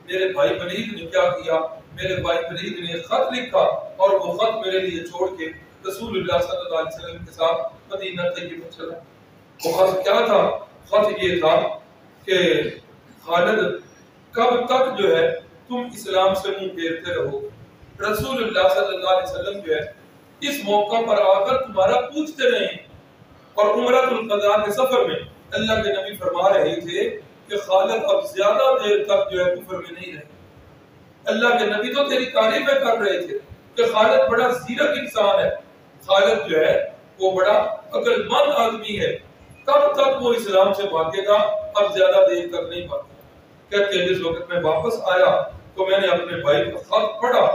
میرے بھائی ولید نے کیا کیا؟ میرے بھائی ولید نے خط لکھا اور وہ خط میرے لیے چھوڑ کے رسول اللہ صلی اللہ علیہ وسلم کے ساتھ مدینہ طیبہ چلا. وہ خط کیا تھا؟ خط یہ تھا کہ خالد کب تک جو ہے تم اسلام سے منہ پھیرتے رہو. رسول اللہ صلی اللہ علیہ وسلم جو ہے اس موقع پر آ کر تمہارا پوچھتے رہے. اور عمرۃ القضاء کے سفر میں اللہ کے نبی فرما رہے تھے کہ خالد اب زیادہ دیر تک جو ہے کفر میں نہیں رہے. اللہ کے نبی تو تیری تعریفیں کر رہے تھے کہ خالد بڑا زیرک انسان ہے, خالد جو ہے وہ بڑا عقل مند آدمی ہے, کب تک وہ اسلام سے بھاگے گا, اب زیادہ دیر تک نہیں بھاگے. کہتے ہیں جس وقت میں واپس آیا تو میں نے اپنے بھائی کا خط پڑھا.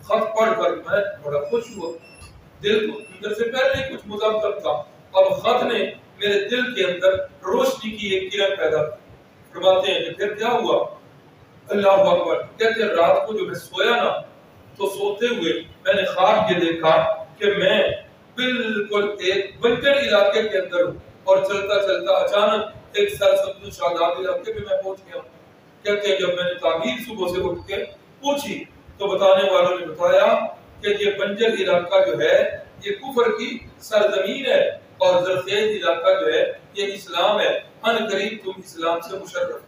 خط پڑھ کر میں بڑا خوش ہوا. دل کو اندر سے پہلے کچھ مذمت تھا, اب خط نے میرے دل کے اندر روشنی کی ایک کرن پیدا کی. فرماتے ہیں کہ پھر کیا ہوا؟ اللہ اکبر. کہتے ہیں رات کو جو میں سویا نا تو سوتے ہوئے میں نے خواب یہ دیکھا کہ میں بالکل ایک بنجر علاقے کے اندر ہوں اور چلتا چلتا اچانک ایک سرسبز و شاداب علاقے میں پہنچ گیا. کہتے ہیں جب میں نے تعبیر صبح سے اٹھ کے پوچھی تو بتانے والوں نے بتایا کہ یہ بنجر علاقہ جو ہے یہ کفر کی سرزمین ہے اور زرخیز علاقہ جو ہے یہ اسلام ہے. ان قریب تم اسلام سے مشرف.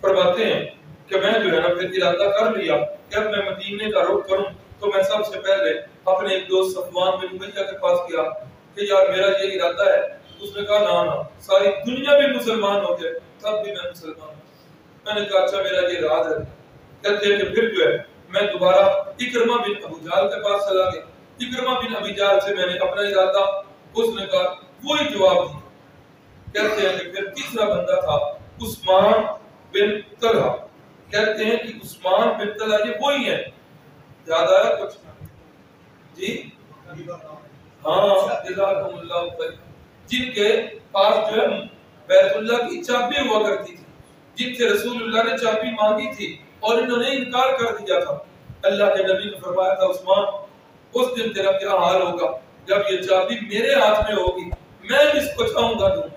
فرماتے ہیں کہ میں جو ہے نا پھر ارادہ کر لیا کہ اب میں مدینے کا رخ کروں تو میں سب سے پہلے اپنے ایک دوست صفوان بن امیہ کے پاس گیا کہ یار میرا یہ ارادہ ہے. اس نے کہا نا ساری دنیا بھی مسلمان ہو جائے تب بھی میں مسلمان ہوں. میں نے کہا اچھا میرا یہ راز ہے. کہتے ہیں کہ پھر جو ہے میں دوبارہ اکرمہ بن ابو جہل کے پاس چلا گیا. اکرمہ بن ابی جہل سے میں نے اپنا ارادہ, اس نے کہا وہی جواب دیا. کہتے ہیں کہ پھر تیسرا بندہ تھا عثمان بن طلحہ. کہتے ہیں کہ عثمان بن طلحہ یہ وہی ہیں, یاد آیا کچھ؟ جی ہاں جزاکم اللہ خیر, جن کے پاس جو ہے بیت اللہ کی چابی ہوا کرتی تھی, جن سے رسول اللہ نے چابی مانگی تھی اور انہوں نے انکار کر دیا تھا. اللہ کے نبی نے فرمایا تھا عثمان اس دن تیرا کیا حال ہوگا جب یہ چابی میرے ہاتھ میں ہوگی, میں اس کو چاہوں گا دوں.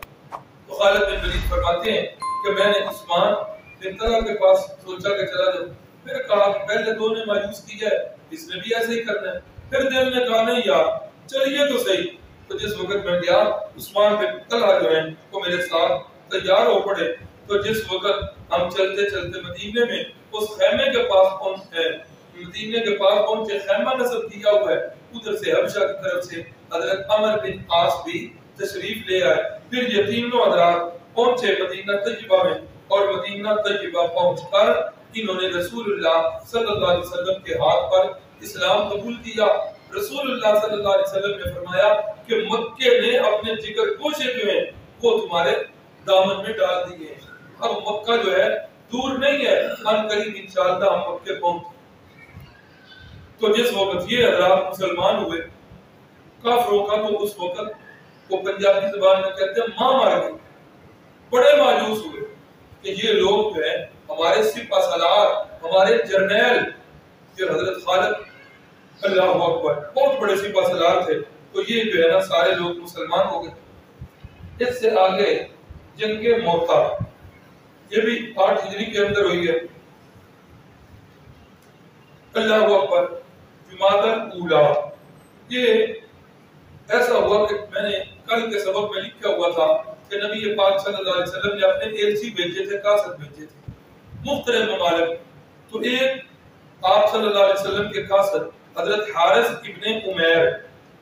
تو خالد بن ولید فرماتے ہیں کہ میں نے عثمان بن طلحہ کے پاس سوچا کہ چلا جاؤں. پھر کہا کہ پہلے دو نے مایوس کیا ہے, اس نے بھی ایسے ہی کرنا ہے. پھر دل نے کہا نہیں یار چلیے تو صحیح. تو جس وقت میں گیا عثمان بن طلحہ جو ہیں وہ میرے ساتھ تیار ہو پڑے. تو جس وقت ہم چلتے چلتے مدینے میں اس خیمے کے پاس پہنچے, مدینے کے پاس پہنچے, خیمہ نصب کیا ہوا ہے, ادھر سے حبشہ کی طرف سے حضرت عمر بن عاص بھی تشریف لے آئے. پھر یہ تینوں حضرات پہنچے مدینہ طیبہ میں اور مدینہ طیبہ پہنچ کر انہوں نے رسول اللہ صلی اللہ علیہ وسلم کے ہاتھ پر اسلام قبول کیا. رسول اللہ صلی اللہ علیہ وسلم نے فرمایا کہ مکے نے اپنے جگر گوشے جو ہیں وہ تمہارے دامن میں ڈال دیے. اب مکہ جو ہے دور نہیں ہے, ان قریب انشاءاللہ ہم مکے پہنچ. تو جس وقت یہ حضرات مسلمان ہوئے کافروں کا تو اس وقت وہ پنجابی زبان میں کہتے ہیں ماں مار گئی. بڑے مایوس ہوئے کہ یہ لوگ جو ہیں ہمارے سپہ سالار, ہمارے جرنیل یہ حضرت خالد اللہ اکبر بہت بڑے سپہ سالار تھے, تو یہ جو ہے نا سارے لوگ مسلمان ہو گئے. اس سے آگے جنگ موتا یہ بھی 8 ہجری کے اندر ہوئی ہے. اللہ اکبر. جمادی الاولیٰ یہ ایسا ہوا کہ میں نے کل کے سبق میں لکھا ہوا تھا کہ نبی پاک صلی اللہ علیہ وسلم نے اپنے ایلچی بھیجے تھے, قاصد بھیجے تھے مختلف ممالک. تو ایک آپ صلی اللہ علیہ وسلم کے قاصد حضرت حارث ابن عمیر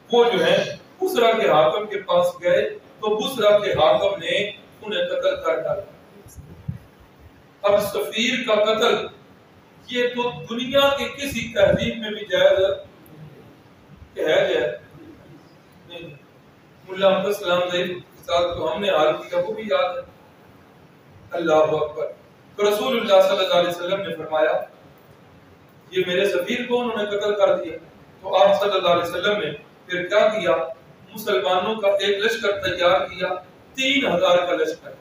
وہ جو ہیں بصرہ کے حاکم کے پاس گئے تو بصرہ کے حاکم نے انہیں قتل کر ڈالا. اب سفیر کا قتل یہ تو دنیا کے کسی تہذیب میں بھی جائز ہے جائز نہیں. ملا عبد السلام زید کے ساتھ تو ہم نے حال کیا وہ بھی یاد ہے. اللہ اکبر. تو رسول اللہ صلی اللہ علیہ وسلم نے فرمایا یہ میرے سفیر کو انہوں نے قتل کر دیا. تو آپ صلی اللہ علیہ وسلم نے پھر کیا کیا؟ مسلمانوں کا ایک لشکر تیار کیا، 3000 کا لشکر،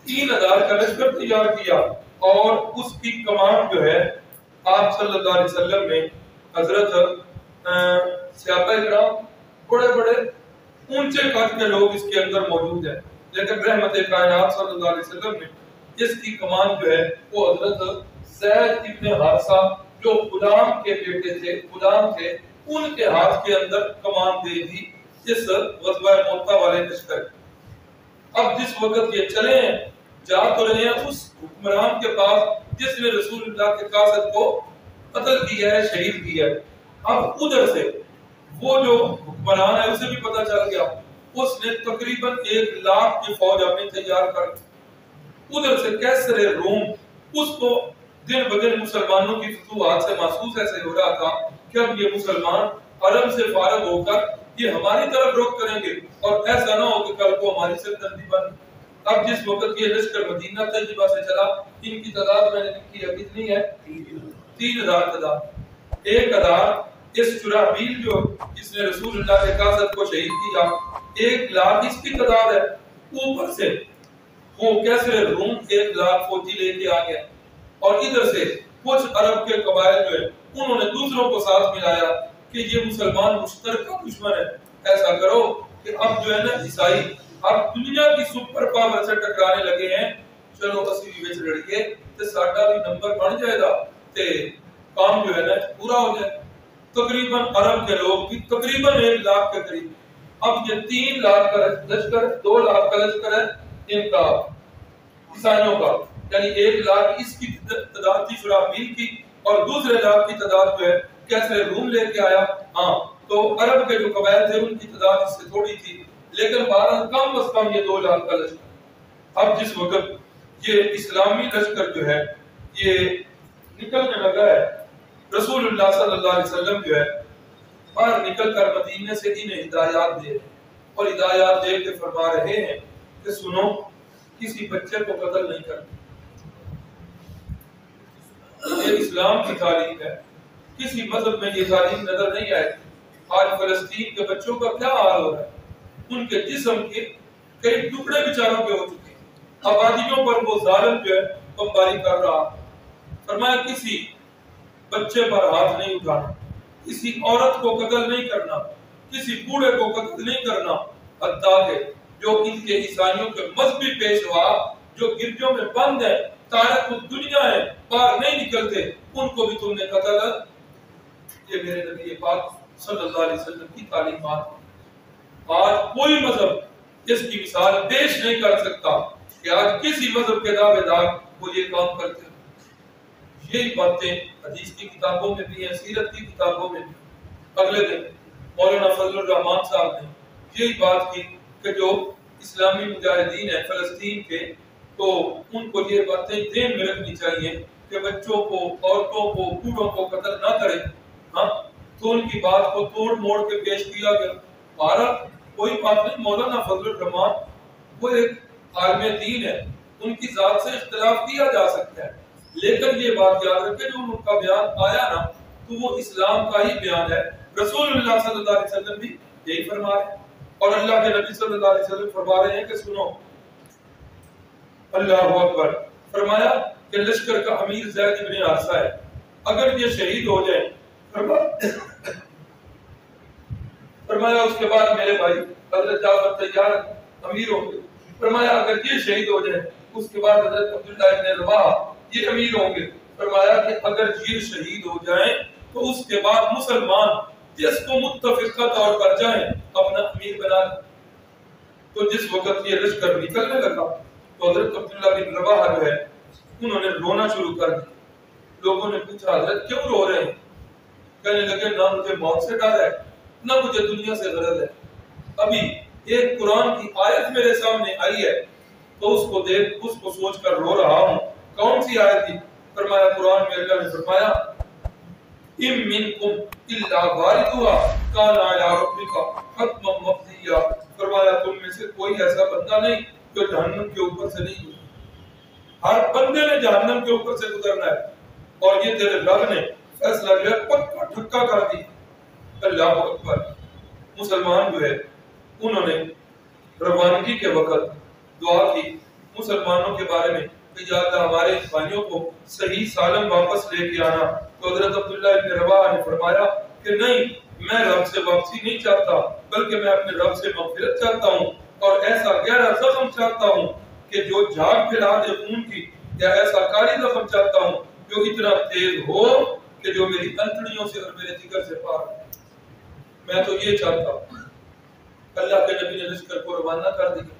3000 کا لشکر تیار کیا، اور اس کی کمان جو ہے آپ صلی اللہ علیہ وسلم نے حضرت صحابہ کرام بڑے بڑے اونچے قد کے لوگ اس کے اندر موجود ہیں، لیکن رحمت کائنات صلی اللہ علیہ وسلم نے اس کی کمان جو ہے وہ حضرت زید ابن حارثہ جو غلام کے بیٹے تھے، غلام تھے، ان کے ہاتھ کے اندر کمان دے دی اس غزوہ موطا والے لشکر. اب جس وقت یہ چلے ہیں جا تو رہے ہیں اس حکمران کے پاس جس نے رسول اللہ کے قاصد کو قتل کیا ہے، شہید کیا ہے. اب ادھر سے وہ جو حکمران ہے اسے بھی پتہ چل گیا، اس نے تقریباً 1,00,000 کی فوج اپنی تیار کر. ادھر سے کیسر روم اس کو دن بدن مسلمانوں کی فتوحات سے محسوس ایسے ہو رہا تھا کہ اب یہ مسلمان حرم سے فارغ ہو کر یہ ہماری طرف رخ کریں گے اور ایسا نہ ہو کہ کل کو ہماری سلطنت بن. اب جس وقت یہ لشکر مدینہ طیبہ سے چلا، ان کی تعداد میں نے لکھی ہے کتنی ہے؟ 3000 تعداد. 1000 اس شرحبیل جو جس نے رسول اللہ کے قاصد کو شہید کیا، 1,00,000 اس کی تعداد ہے. اوپر سے وہ کیسر روم 1,00,000 فوجی لے کے آ گیا، اور ادھر سے کچھ عرب کے قبائل جو ہے انہوں نے دوسروں کو ساتھ ملایا کہ یہ مسلمان مشترکہ دشمن ہے. ایسا کرو کہ اب جو ہے نا عیسائی اب دنیا کی سپر پاور سے ٹکرانے لگے ہیں، چلو اسی بھی وچ لڑیے تے ساڈا بھی نمبر بن جائے گا تے کام جو ہے نا پورا ہو جائے. تقریباً عرب کے لوگ بھی تقریباً 1,00,000 کے قریب. اب یہ 3,00,000 کا لشکر، 2,00,000 کا لشکر ہے ان کا عیسائیوں کا، یعنی 1,00,000 اس کی تعداد تھی شرحبیل کی، اور دوسرے 1,00,000 کی تعداد جو ہے کیسر روم لے کے آیا. ہاں تو عرب کے جو قبائل تھے ان کی تعداد اس سے تھوڑی تھی، لیکن بہرحال کم از کم یہ 2,00,000 کا لشکر. اب جس وقت یہ اسلامی لشکر جو ہے یہ نکلنے لگا ہے، رسول اللہ صلی اللہ علیہ وسلم جو ہے باہر نکل کر مدینے سے انہیں ہدایات دے اور ہدایات دے کے فرما رہے ہیں کہ سنو، کسی بچے کو قتل نہیں کرنا. یہ اسلام کی تعلیم ہے، کسی مذہب میں یہ تعلیم نظر نہیں آئے. آج فلسطین کے بچوں کا کیا حال ہو رہا ہے، ان کے جسم کے کئی ٹکڑے بیچاروں کے ہو چکے ہیں. آبادیوں پر وہ ظالم جو ہے بمباری کر رہا. فرمایا کسی بچے پر ہاتھ نہیں اٹھانا، کسی عورت کو قتل نہیں کرنا، کسی بوڑھے کو قتل نہیں کرنا، حتیٰ کہ جو ان کے عیسائیوں کے مذہبی پیشوا جو گرجوں میں بند ہیں، تارک الدنیا ہے، باہر نہیں نکلتے، ان کو بھی تم نے قتل. یہ میرے نبی پاک صلی اللہ علیہ وسلم کی تعلیمات. آج کوئی مذہب اس کی مثال پیش نہیں کر سکتا کہ آج کسی مذہب کے دعوے دار وہ یہ کام کرتے ہیں. یہی باتیں حدیث کی کتابوں میں بھی ہیں، سیرت کی کتابوں میں بھی. اگلے دن مولانا فضل الرحمان صاحب نے یہی بات کی کہ جو اسلامی مجاہدین ہیں فلسطین کے، تو ان کو یہ باتیں ذہن میں رکھنی چاہیے کہ بچوں کو، عورتوں کو، بوڑھوں کو قتل نہ کریں. ہاں تو ان کی بات کو توڑ موڑ کے پیش کیا گیا. بھارت کوئی بات نہیں، مولانا فضل الرحمان وہ ایک عالم دین ہے، ان کی ذات سے اختلاف کیا جا سکتا ہے، لیکن یہ بات یاد رکھیں جو ان کا بیان آیا نا تو وہ اسلام کا ہی بیان ہے. رسول اللہ صلی اللہ علیہ وسلم بھی یہی فرما رہے ہیں، اور اللہ کے نبی صلی اللہ علیہ وسلم فرما رہے ہیں کہ سنو، اللہ اکبر. فرمایا کہ لشکر کا امیر زید ابن حارثہ ہے، اگر یہ شہید ہو جائے، فرمایا اس کے بعد میرے بھائی حضرت جعفر تیار امیر ہوں گے. فرمایا اگر یہ شہید ہو جائے اس کے بعد حضرت عبداللہ ابن رواحہ یہ امیر ہوں گے. فرمایا کہ اگر یہ شہید ہو جائیں تو اس کے بعد مسلمان جس کو متفقہ طور پر جائیں اپنا امیر بنا لیں. تو جس وقت یہ لشکر نکلنے لگا تو حضرت عبداللہ بن رواحہ جو ہے انہوں نے رونا شروع کر دیا. لوگوں نے پوچھا حضرت کیوں رو رہے ہیں؟ کہنے لگے نہ مجھے موت سے ڈر ہے نہ مجھے دنیا سے غرض ہے. ابھی ایک قرآن کی آیت میرے سامنے آئی ہے تو اس کو دیکھ اس کو سوچ کر رو رہا ہوں. کون سی آیت تھی؟ فرمایا قرآن میں اللہ نے فرمایا ام منکم الا واردها کان علی ربک حتما مقضیا. فرمایا تم میں سے کوئی ایسا بندہ نہیں جو جہنم کے اوپر سے نہیں گزرا. ہر بندے نے جہنم کے اوپر سے گزرنا ہے، اور یہ تیرے رب نے فیصلہ جو ہے پکا ٹھکا کر دی۔ اللہ اکبر۔ مسلمان جو ہے انہوں نے روانگی کے وقت دعا کی مسلمانوں کے بارے میں کہ یا اللہ ہمارے بھائیوں کو صحیح سالم واپس لے کے آنا۔ تو حضرت عبداللہ ابن رواحہ نے فرمایا کہ نہیں، میں رب سے واپسی نہیں چاہتا، بلکہ میں اپنے رب سے مغفرت چاہتا ہوں، اور ایسا گہرا زخم چاہتا ہوں کہ جو جھاگ پھیلا دے خون کی، یا ایسا کاری زخم چاہتا ہوں جو اتنا تیز ہو کہ جو میری انتڑیوں سے اور میرے جگر سے پار ہو۔ میں تو یہ چاہتا ہوں۔ اللہ کے نبی نے لشکر کو روانہ کر دیا،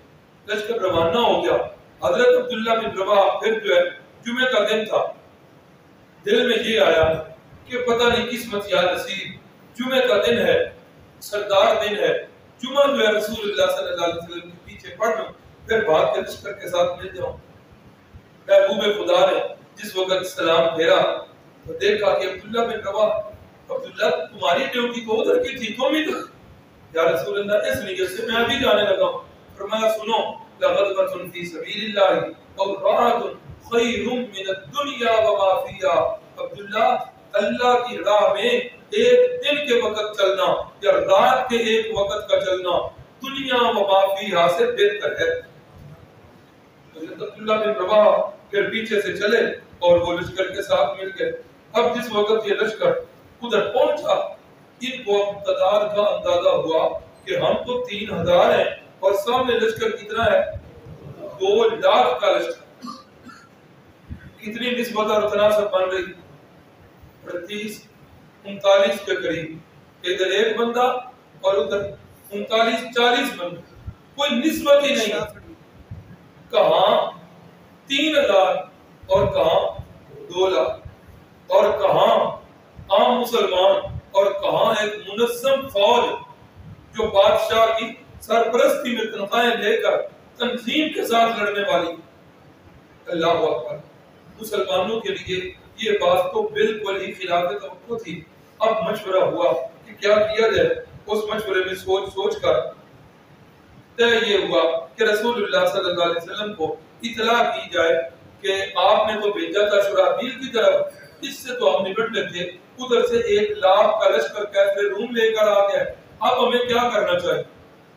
لشکر روانہ ہو گیا۔ حضرت عبداللہ بن رواحہ پھر جو ہے جمعہ کا دن تھا، دل میں یہ آیا کہ پتہ نہیں قسمت یا نصیب، جمعہ کا دن ہے، سردار دن ہے، جمعہ جو ہے رسول اللہ صلی اللہ علیہ وسلم کے پیچھے پڑھ لوں، پھر بھاگ کے لشکر کے ساتھ مل جاؤں۔ محبوب خدا نے جس وقت سلام پھیرا تو دیکھا کہ عبداللہ بن رواحہ، عبداللہ تمہاری ڈیوٹی تو ادھر کی تھی، تم ہی تو یا رسول اللہ اس نیت سے میں ابھی جانے لگا ہوں۔ فرمایا سنو، لغدوۃ فی سبیل اللہ اور راحۃ خیر من الدنیا وما فیہا۔ عبداللہ اللہ کی راہ میں ایک دن کے وقت چلنا یا رات کے ایک وقت کا چلنا دنیا وما فیہا سے بہتر ہے۔ حضرت عبداللہ بن رواحہ پھر پیچھے سے چلے اور وہ لشکر کے ساتھ مل گئے۔ اب جس وقت یہ لشکر ادھر پہنچا، ان کو تعداد کا اندازہ ہوا کہ ہم تو 3000 ہیں اور سامنے لشکر کتنا ہے؟ 2 لاکھ کا لشکر۔ کتنی نسبت اور تناسب بن رہی؟ 38 39 کے قریب، ادھر ایک بندہ اور ادھر 39 40 بندے، کوئی نسبت ہی نہیں۔ کہاں 3000 اور کہاں 2 لاکھ، اور کہاں عام مسلمان اور کہاں ایک منظم فوج جو بادشاہ کی سرپرستی میں تنخواہیں لے کر تنظیم کے ساتھ لڑنے والی۔ اللہ اکبر۔ مسلمانوں کے لیے یہ بات تو بالکل ہی خلاف توقع تھی۔ اب مشورہ ہوا کہ کیا کیا جائے۔ اس مشورے میں سوچ کر طے یہ ہوا کہ رسول اللہ صلی اللہ علیہ وسلم کو اطلاع کی جائے کہ آپ نے تو بھیجا تھا شرحبیل کی طرف، اس سے تو ہم نپٹ لیتے، ادھر سے 1 لاکھ کا لشکر کیسے روم لے کر آ گیا، اب ہمیں کیا کرنا چاہیے۔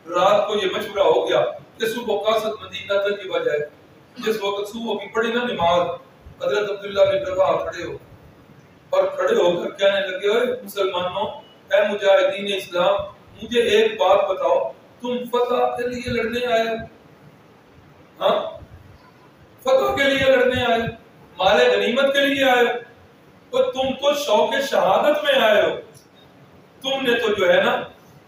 رات کو یہ مشورہ ہو گیا کہ صبح قاصد مدینہ تک کی بجائے، جس وقت صبح کی پڑھی نا نماز، حضرت عبداللہ بن رواحہ کھڑے ہو اور کھڑے ہو کر کہنے لگے، اے مسلمانوں، اے مجاہدین اسلام، مجھے ایک بات بتاؤ، تم فتح کے لیے لڑنے آئے ہو؟ ہاں، فتح کے لیے لڑنے آئے، مال غنیمت کے لیے آئے ہو؟ اور تم تو شوق شہادت میں آئے ہو۔ تم نے تو جو ہے نا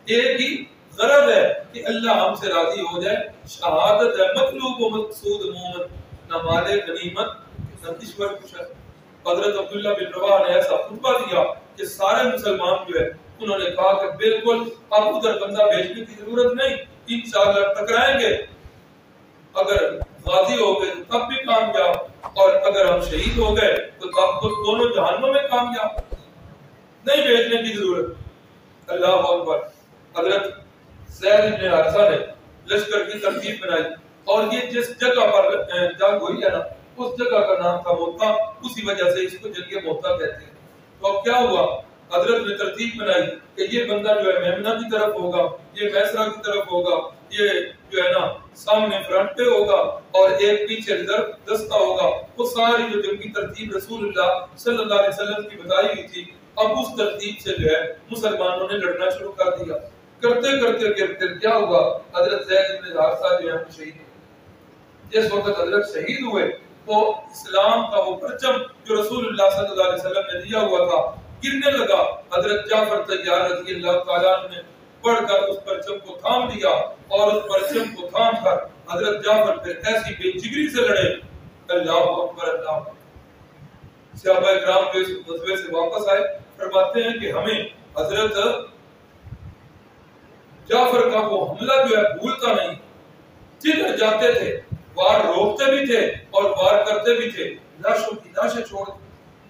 ایک ہی غرض ہے کہ اللہ ہم سے راضی ہو جائے، شہادت ہے مطلوب و مقصود مومن، نہ مال غنیمت نہ کشور کشر۔ حضرت عبداللہ بن رواحہ نے ایسا خطبہ دیا کہ سارے مسلمان جو ہے انہوں نے کہا کہ بالکل اب ادھر بندہ بھیجنے کی ضرورت نہیں، انشاءاللہ ٹکرائیں گے، اگر غازی ہو گئے تو تب بھی کامیاب، اور اگر ہم شہید ہو گئے تو تب تو دونوں جہنموں میں کامیاب، نہیں بھیجنے کی ضرورت۔ اللہ اکبر۔ حضرت زید بن حارثہ نے لشکر کی ترتیب بنائی، اور یہ جس جگہ پر جنگ ہوئی ہے نا اس جگہ کا نام تھا موتا، اسی وجہ سے اس کو جنگ موتا کہتے ہیں۔ تو اب کیا ہوا؟ حضرت نے ترتیب بنائی کہ یہ بندہ جو ہے میمنہ کی طرف ہوگا، یہ میسرہ کی طرف ہوگا، یہ جو ہے نا سامنے فرنٹ پہ ہوگا اور ایک پیچھے ریزرو دستہ ہوگا۔ وہ ساری جو جنگی ترتیب رسول اللہ صلی اللہ علیہ وسلم کی بتائی ہوئی تھی، اب اس ترتیب سے جو ہے مسلمانوں نے لڑنا شروع کر دیا۔ کرتے کرتے کیا ہوا؟ حضرت زید بن حارثہ جو ہے شہید ہوئے۔ جس وقت حضرت شہید ہوئے تو اسلام کا وہ پرچم جو رسول اللہ صلی اللہ علیہ وسلم نے دیا ہوا تھا گرنے لگا۔ حضرت جعفر طیار رضی اللہ تعالیٰ عنہ نے پڑھ کر اس پرچم کو تھام لیا، اور اس پرچم کو تھام کر حضرت جعفر پھر ایسی بے جگری سے لڑے۔ اللہ اکبر، اللہ اکبر۔ صحابہ اکرام جو اس غزوے سے واپس آئے فرماتے ہیں کہ ہمیں حضرت جعفر کا وہ حملہ جو ہے بھولتا نہیں، جدھر جاتے تھے وار روکتے بھی تھے اور وار کرتے بھی تھے، لاشوں کی لاشیں چھوڑ۔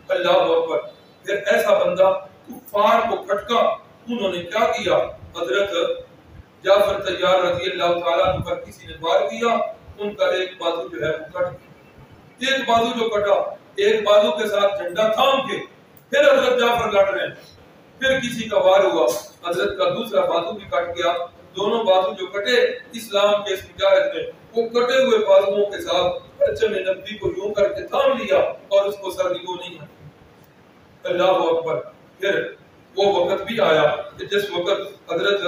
اللہ اکبر۔ پھر ایسا بندہ کفار کو کھٹکا، انہوں نے کیا کیا؟ حضرت جعفر طیار رضی اللہ تعالیٰ عنہ پر کسی نے وار کیا، ان کا ایک بازو جو ہے وہ کٹ گیا۔ ایک بازو جو کٹا، ایک بازو کے ساتھ جھنڈا تھام کے پھر حضرت جعفر لڑ رہے ہیں، پھر کسی کا وار ہوا، حضرت کا دوسرا بازو بھی کٹ گیا۔ دونوں بازو جو کٹے اسلام کے اس مجاہد میں، وہ کٹے ہوئے بازوؤں کے ساتھ پرچم نبی کو یوں کر کے تھام لیا اور اس کو سرنگو نہیں ہے۔ اللہ اکبر۔ پھر وہ وقت بھی آیا کہ جس وقت حضرت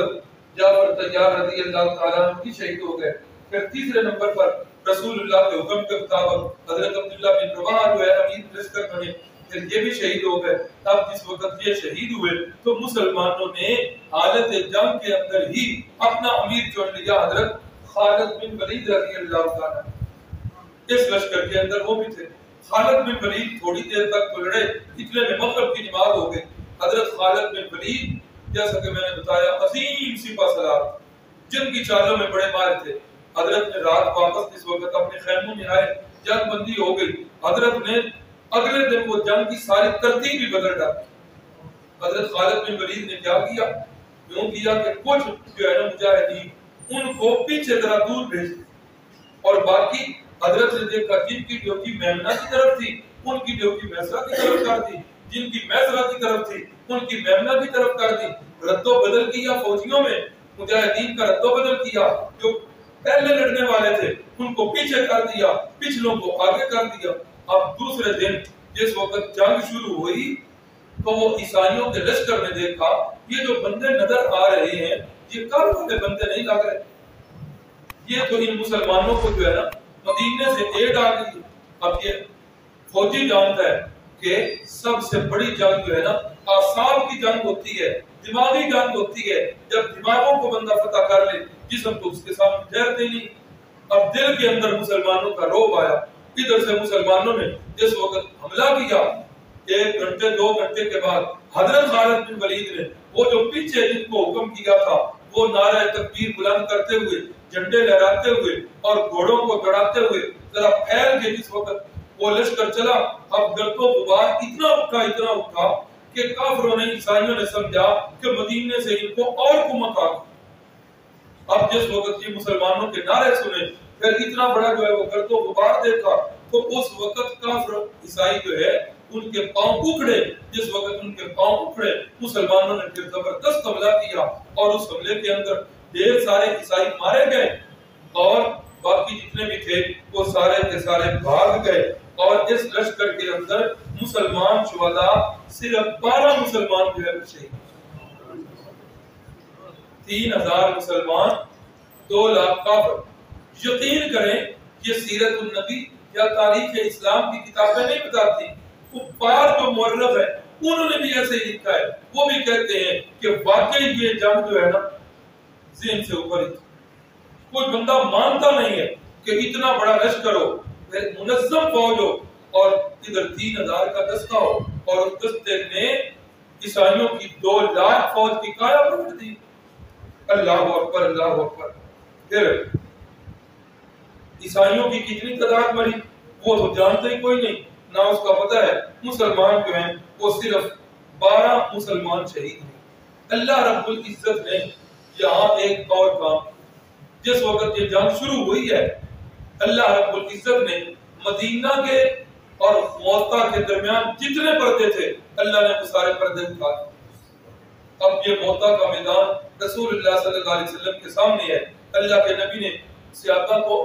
جعفر طیار رضی اللہ تعالیٰ عنہ کی شہید ہو گئے۔ پھر تیسرے نمبر پر رسول اللہ کے حکم کے مطابق حضرت عبداللہ بن رواحہ جو ہے امیر لشکر بنے، پھر یہ بھی شہید ہو گئے۔ اب جس وقت یہ شہید ہوئے تو مسلمانوں نے حالت جنگ کے اندر ہی اپنا امیر چن لیا، حضرت خالد بن ولید رضی اللہ تعالیٰ۔ اس لشکر کے اندر وہ بھی تھے۔ خالد بن ولید تھوڑی دیر تک تو لڑے، اتنے میں مغرب کی نماز ہو گئی۔ حضرت خالد بن ولید جیسا کہ میں نے بتایا عظیم سپہ سالار جن کی چالوں میں بڑے ماہر تھے۔ حضرت نے رات واپس اس وقت اپنے خیموں میں آئے، جنگ بندی ہو گئی۔ حضرت نے اگلے دن وہ جنگ کی ساری ترتیب بھی بدل ڈالی۔ حضرت خالد بن ولید نے کیا کیا؟ یوں کیا کہ کچھ جو ہے نا مجاہدین ان کو پیچھے ذرا دور بھیج دیا، اور باقی حضرت نے دیکھا جن کی ڈیوٹی میمنہ کی طرف تھی ان کی ڈیوٹی میسرہ کی طرف کر دی، جن کی میسرہ کی طرف تھی ان کی میمنہ کی طرف کر دی۔ رد و بدل کیا فوجیوں میں، مجاہدین کا رد و بدل کیا۔ جو پہلے لڑنے والے تھے ان کو پیچھے کر دیا، پچھلوں کو آگے کر دیا۔ اب دوسرے دن جس وقت جنگ شروع ہوئی تو وہ عیسائیوں کے لشکر نے دیکھا یہ جو بندے نظر آ رہے ہیں یہ کل والے بندے نہیں لگ رہے، یہ تو ان مسلمانوں کو جو ہے نا مدینے سے ایڈ آ گئی۔ اب یہ فوجی جانتا ہے کہ سب سے بڑی جنگ جو ہے نا اعصاب کی جنگ ہوتی ہے، دماغی جنگ ہوتی ہے۔ جب دماغوں کو بندہ فتح کر لے جسم تو اس کے سامنے ٹھہرتے نہیں۔ اب دل کے اندر مسلمانوں کا روب آیا، ادھر سے مسلمانوں نے جس وقت حملہ کیا، 1 گھنٹے 2 گھنٹے کے بعد حضرت خالد بن ولید نے وہ جو پیچھے جن کو حکم کیا تھا وہ نعرہ تکبیر بلند کرتے ہوئے، جھنڈے لہراتے ہوئے اور گھوڑوں کو دوڑاتے ہوئے ذرا پھیل کے جس وقت وہ لشکر چلا، اب گرد و غبار اتنا اٹھا کہ کافروں نے عیسائیوں نے سمجھا کہ مدینے سے ان کو اور کمک آ گئی۔ اب جس وقت یہ مسلمانوں کے نعرے سنے، پھر اتنا بڑا جو ہے وہ گرد و غبار دیکھا تو اس وقت کافر عیسائی جو ہے ان کے پاؤں اکھڑے۔ جس وقت ان کے پاؤں اکھڑے مسلمانوں نے پھر زبردست حملہ کیا اور اس حملے کے اندر ڈھیر سارے عیسائی مارے گئے اور باقی جتنے بھی تھے وہ سارے کے سارے بھاگ گئے۔ اور اس لشکر کے اندر مسلمان شہداء صرف 12 مسلمان جو ہے شہید، 3000 مسلمان 2 لاکھ کافر۔ یقین کریں یہ سیرت النبی یا تاریخ اسلام کی کتابیں نہیں بتاتی، کفار جو مورخ ہیں انہوں نے بھی ایسے ہی لکھا ہے۔ وہ بھی کہتے ہیں کہ واقعی یہ جنگ جو ہے نا ذہن سے اوپر ہی، کوئی بندہ مانتا نہیں ہے کہ اتنا بڑا لشکر ہو، منظم فوج ہو اور ادھر 3000 کا دستہ ہو اور اس دستے نے عیسائیوں کی 2 لاکھ فوج کی کایا پلٹ دی۔ اللہ اکبر اللہ اکبر۔ پھر عیسائیوں کی کتنی تعداد بڑھی وہ تو جانتے ہی کوئی نہیں، نہ اس کا پتہ ہے۔ مسلمان جو ہیں وہ صرف 12 مسلمان شہید ہیں۔ اللہ رب العزت نے یہاں ایک اور کام، جس وقت یہ جنگ شروع ہوئی ہے اللہ رب العزت نے مدینہ کے اور موتا کے درمیان جتنے پردے تھے اللہ نے وہ سارے پردے اٹھا دیے۔ اب یہ موتا کا میدان رسول اللہ صلی اللہ علیہ وسلم کے سامنے ہے۔ اللہ کے نبی نے صحابہ کو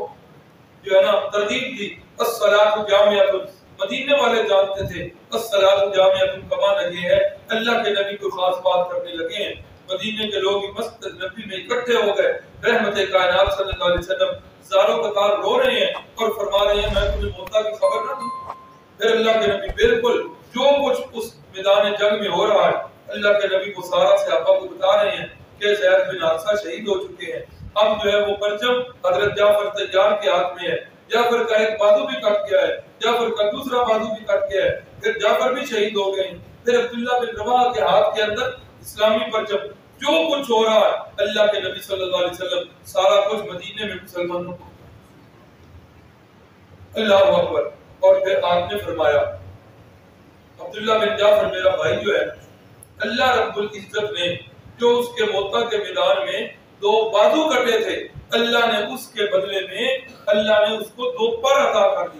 جو ہے نا ترغیب دی، الصلاۃ جامعۃ، مدینے والے جانتے تھے الصلاۃ جامعۃ کا معنی یہ ہے اللہ کے نبی کو خاص بات کرنے لگے ہیں۔ مدینے کے لوگ مسجد نبی میں اکٹھے ہو گئے، رحمت کائنات صلی اللہ علیہ وسلم زاروں قطار رو رہے ہیں اور فرما رہے ہیں میں تمہیں موتا کی خبر نہ دوں؟ پھر اللہ کے نبی بالکل جو کچھ اس میدان جنگ میں ہو رہا ہے اللہ کے نبی کو سارا صحابہ کو بتا رہے ہیں کہ زید بن حارثہ شہید ہو چکے ہیں۔ اب جو ہے وہ پرچم حضرت جعفر طیار کے ہاتھ میں ہے، جعفر کا ایک بازو بھی کٹ گیا ہے، جعفر کا دوسرا بازو بھی کٹ گیا ہے، پھر جعفر بھی شہید ہو گئے ہیں۔ پھر عبداللہ بن رواحہ کے ہاتھ کے اندر اسلامی پرچم، جو کچھ ہو رہا ہے اللہ کے نبی صلی اللہ علیہ وسلم سارا کچھ مدینے میں مسلمانوں کو۔ اللہ اکبر۔ اور پھر آپ نے فرمایا عبداللہ بن جعفر میرا بھائی جو ہے اللہ رب العزت نے جو اس کے موتا کے میدان میں 2 بازو کٹے تھے اللہ نے اس کے بدلے میں اللہ نے اس کو 2 پر عطا کر دی۔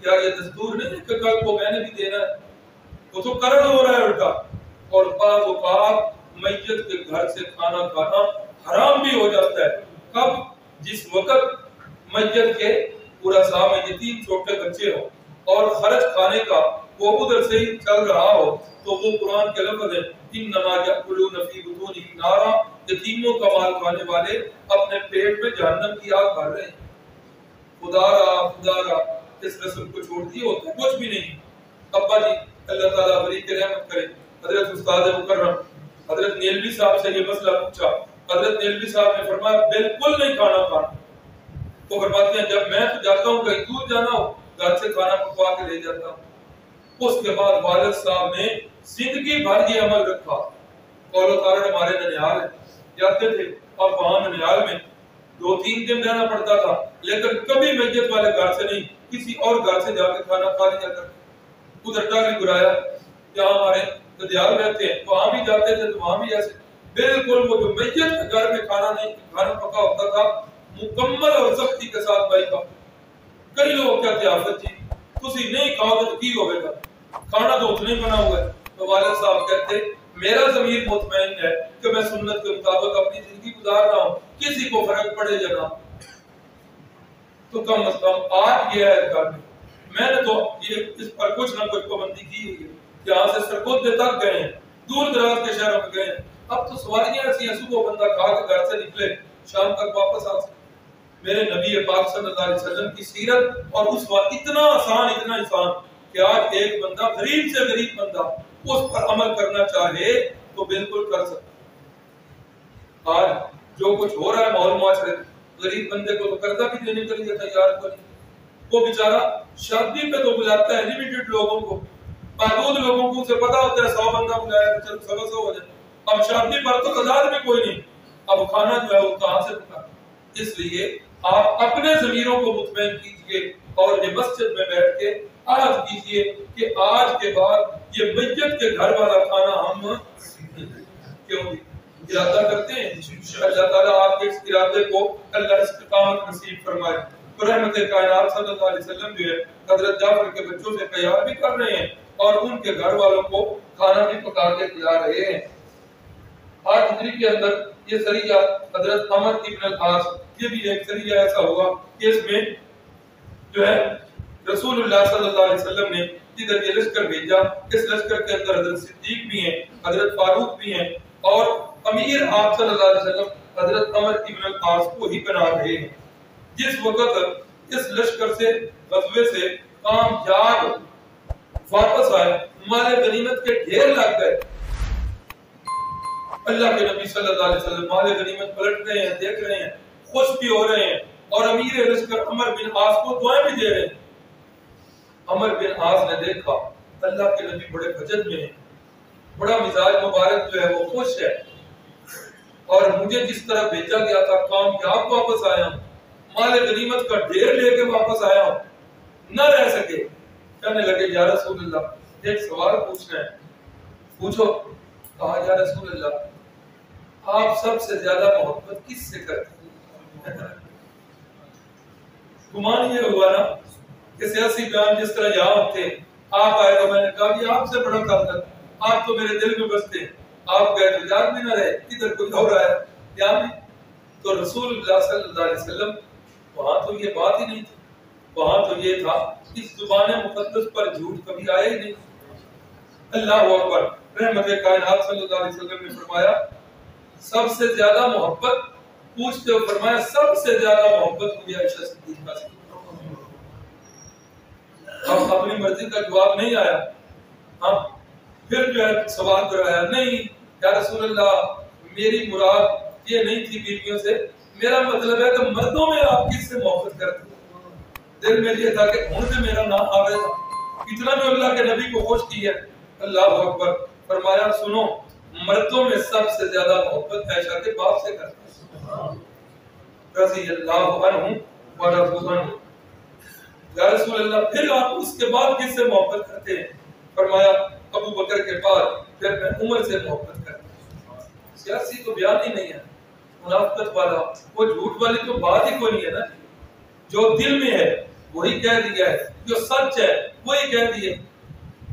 کیا یہ دستور نہیں ہے کہ کل کو میں نے بھی دینا ہے؟ وہ تو قرض ہو رہا ہے الٹا. اور بعض اوقات میت کے گھر سے کھانا کھانا حرام بھی ہو جاتا ہے. کب؟ جس وقت میت کے پورا صاحب میں یتیم چھوٹے بچے ہوں اور خرچ کھانے کا وہ ادھر سے ہی چل رہا ہو تو وہ قرآن کے لفظ ہے انما یأکلون فی بطونہم نارا، یتیموں کا مال کھانے والے اپنے پیٹ میں جہنم کی آگ بھر رہے ہیں. خدا را اس رسم کو چھوڑ دیے ہوتا ہے کچھ بھی نہیں. ابا جی اللہ تعالیٰ بریک رحمت کرے، حضرت استاد مکرم حضرت نیلوی صاحب سے یہ مسئلہ پوچھا. حضرت نیلوی صاحب نے فرمایا بالکل نہیں کھانا کھانا. وہ فرماتے ہیں جب میں تو جاتا ہوں کہیں دور جانا ہو گھر سے کھانا پکوا کے لے جاتا ہوں. اس کے بعد والد صاحب نے زندگی بھر یہ عمل رکھا. قول و قارن ہمارے ننیال ہے جاتے تھے اور وہاں ننیال میں 2-3 دن رہنا پڑتا تھا لیکن کبھی میت والے گھر سے نہیں کسی اور گھر سے جا کے کھانا کھا لیا کرتے. ادھر ٹالی گرایا جہاں ہمارے ننیال رہتے ہیں وہاں بھی جاتے تھے تو وہاں بھی ایسے بالکل وہ جو میت کے گھر میں کھانا پکا ہوتا تھا مکمل اور سختی کے ساتھ بھائی کا. کئی لوگ کہتے ہیں آفت جی تسی نہیں کھاؤ تو کی ہوئے گا کھانا تو اتنا ہی بنا ہوا ہے. تو والد صاحب کہتے میرا ضمیر مطمئن ہے کہ میں سنت کے مطابق اپنی زندگی گزار رہا ہوں کسی کو فرق پڑے یا نہ. تو کم از کم آج یہ ہے گھر میں نے تو یہ اس پر کچھ نہ کچھ پابندی کی ہوئی ہے. یہاں سے سرکوتے تک گئے ہیں دور دراز کے شہروں میں گئے ہیں. اب تو سواریاں ایسی ہیں صبح بندہ کھا کے گھر سے نکلے شام تک واپس آ سکے. میرے نبی پاک صلی اللہ علیہ وسلم کی سیرت اور اس وقت اتنا آسان کہ آج ایک بندہ غریب سے غریب بندہ اس پر عمل کرنا چاہے تو بالکل کر سکتا. آج جو کچھ ہو رہا ہے ماحول معاشرے غریب بندے کو تو قرضہ بھی دینے کے لیے تیار کو نہیں. وہ بیچارہ شادی پہ تو بلاتا ہے لیمیٹڈ لوگوں کو محدود لوگوں کو اسے پتا ہوتا ہے 100 بندہ بلایا تو چلو 100 ہو جائے. اب شادی پر تو تعداد میں کوئی نہیں اب کھانا جو ہے وہ کہاں سے پکا. اس لیے آپ اپنے ضمیروں کو مطمئن کیجئے اور یہ مسجد میں بیٹھ کے عرض کیجئے کہ آج کے بعد یہ میت کے گھر والا کھانا ہم کیوں بھی ارادہ کرتے ہیں. اللہ تعالیٰ آپ کے اس ارادے کو اللہ استقامت نصیب فرمائے. تو رحمت کائنات صلی اللہ علیہ وسلم جو ہے حضرت جعفر کے بچوں سے پیار بھی کر رہے ہیں اور ان کے گھر والوں کو کھانا بھی پکا کے کھلا رہے ہیں. 8 ہجری کے اندر یہ سریہ حضرت عمر ابن العاص یہ بھی ایک سریہ ایسا ہوا کہ اس میں جو ہے رسول اللہ صلی اللہ علیہ وسلم نے ادھر یہ لشکر بھیجا. اس لشکر کے اندر حضرت صدیق بھی ہیں حضرت فاروق بھی ہیں اور امیر آپ صلی اللہ علیہ وسلم حضرت عمر ابن العاص کو ہی بنا رہے ہیں. جس وقت اس لشکر سے غزوے سے کامیاب واپس آئے مال غنیمت کے ڈھیر لگ گئے. اللہ کے نبی صلی اللہ علیہ وسلم مال غنیمت پلٹ رہے ہیں دیکھ رہے ہیں خوش بھی ہو رہے ہیں اور امیر لشکر عمر بن عاص کو دعائیں بھی دے رہے ہیں. عمر بن عاص نے دیکھا اللہ کے نبی بڑے بجٹ میں ہیں بڑا مزاج مبارک جو ہے وہ خوش ہے اور مجھے جس طرح بھیجا گیا تھا کامیاب واپس آیا ہوں مال غنیمت کا ڈھیر لے کے واپس آیا ہوں نہ رہ سکے. کہنے لگے یا رسول اللہ ایک سوال پوچھنا ہے. پوچھو. کہا یا رسول اللہ آپ سب سے زیادہ محبت کس سے کرتے ہیں؟ گمان یہ ہوا نا کہ سیاسی بیان جس طرح یہاں ہوتے آپ آئے تو میں نے کہا کہ آپ سے بڑا تعلق آپ تو میرے دل میں بستے ہیں. آپ گئے تو یاد بھی نہ رہے ادھر کوئی اور آیا یہاں بھی. تو رسول اللہ صلی اللہ علیہ وسلم وہاں تو یہ بات ہی نہیں تھی. وہاں تو یہ تھا اس زبان مقدس پر جھوٹ کبھی آئے ہی نہیں. اللہ اکبر. رحمت کائنات صلی اللہ علیہ وسلم نے فرمایا سب سے زیادہ محبت پوچھتے ہو فرمایا سب سے زیادہ محبت مجھے عائشہ صدیقہ سے. اب اپنی مرضی کا جواب نہیں آیا. ہاں پھر جو ہے سوال کرایا نہیں یا رسول اللہ میری مراد یہ نہیں تھی بیویوں سے میرا مطلب ہے کہ مردوں میں آپ کس سے محبت کرتے ہو. دل میں یہ تھا کہ ان سے میرا نام آوے تھا. اتنا جو اللہ کے نبی کو خوش کی ہے. اللہ اکبر. فرمایا سنو مردوں میں سب سے زیادہ محبت عائشہ کے باپ سے کرتے ہیں رضی اللہ عنہ ورضوا عنہ. یا رسول اللہ پھر آپ اس کے بعد کس سے محبت کرتے ہیں؟ فرمایا ابو بکر کے بعد پھر میں عمر سے محبت کرتا ہوں. سیاسی تو بیان ہی نہیں ہے منافقت والا وہ جھوٹ والی تو بات ہی کوئی نہیں ہے نا. جو دل میں ہے وہی کہہ دیا ہے جو سچ ہے وہی کہہ دیے۔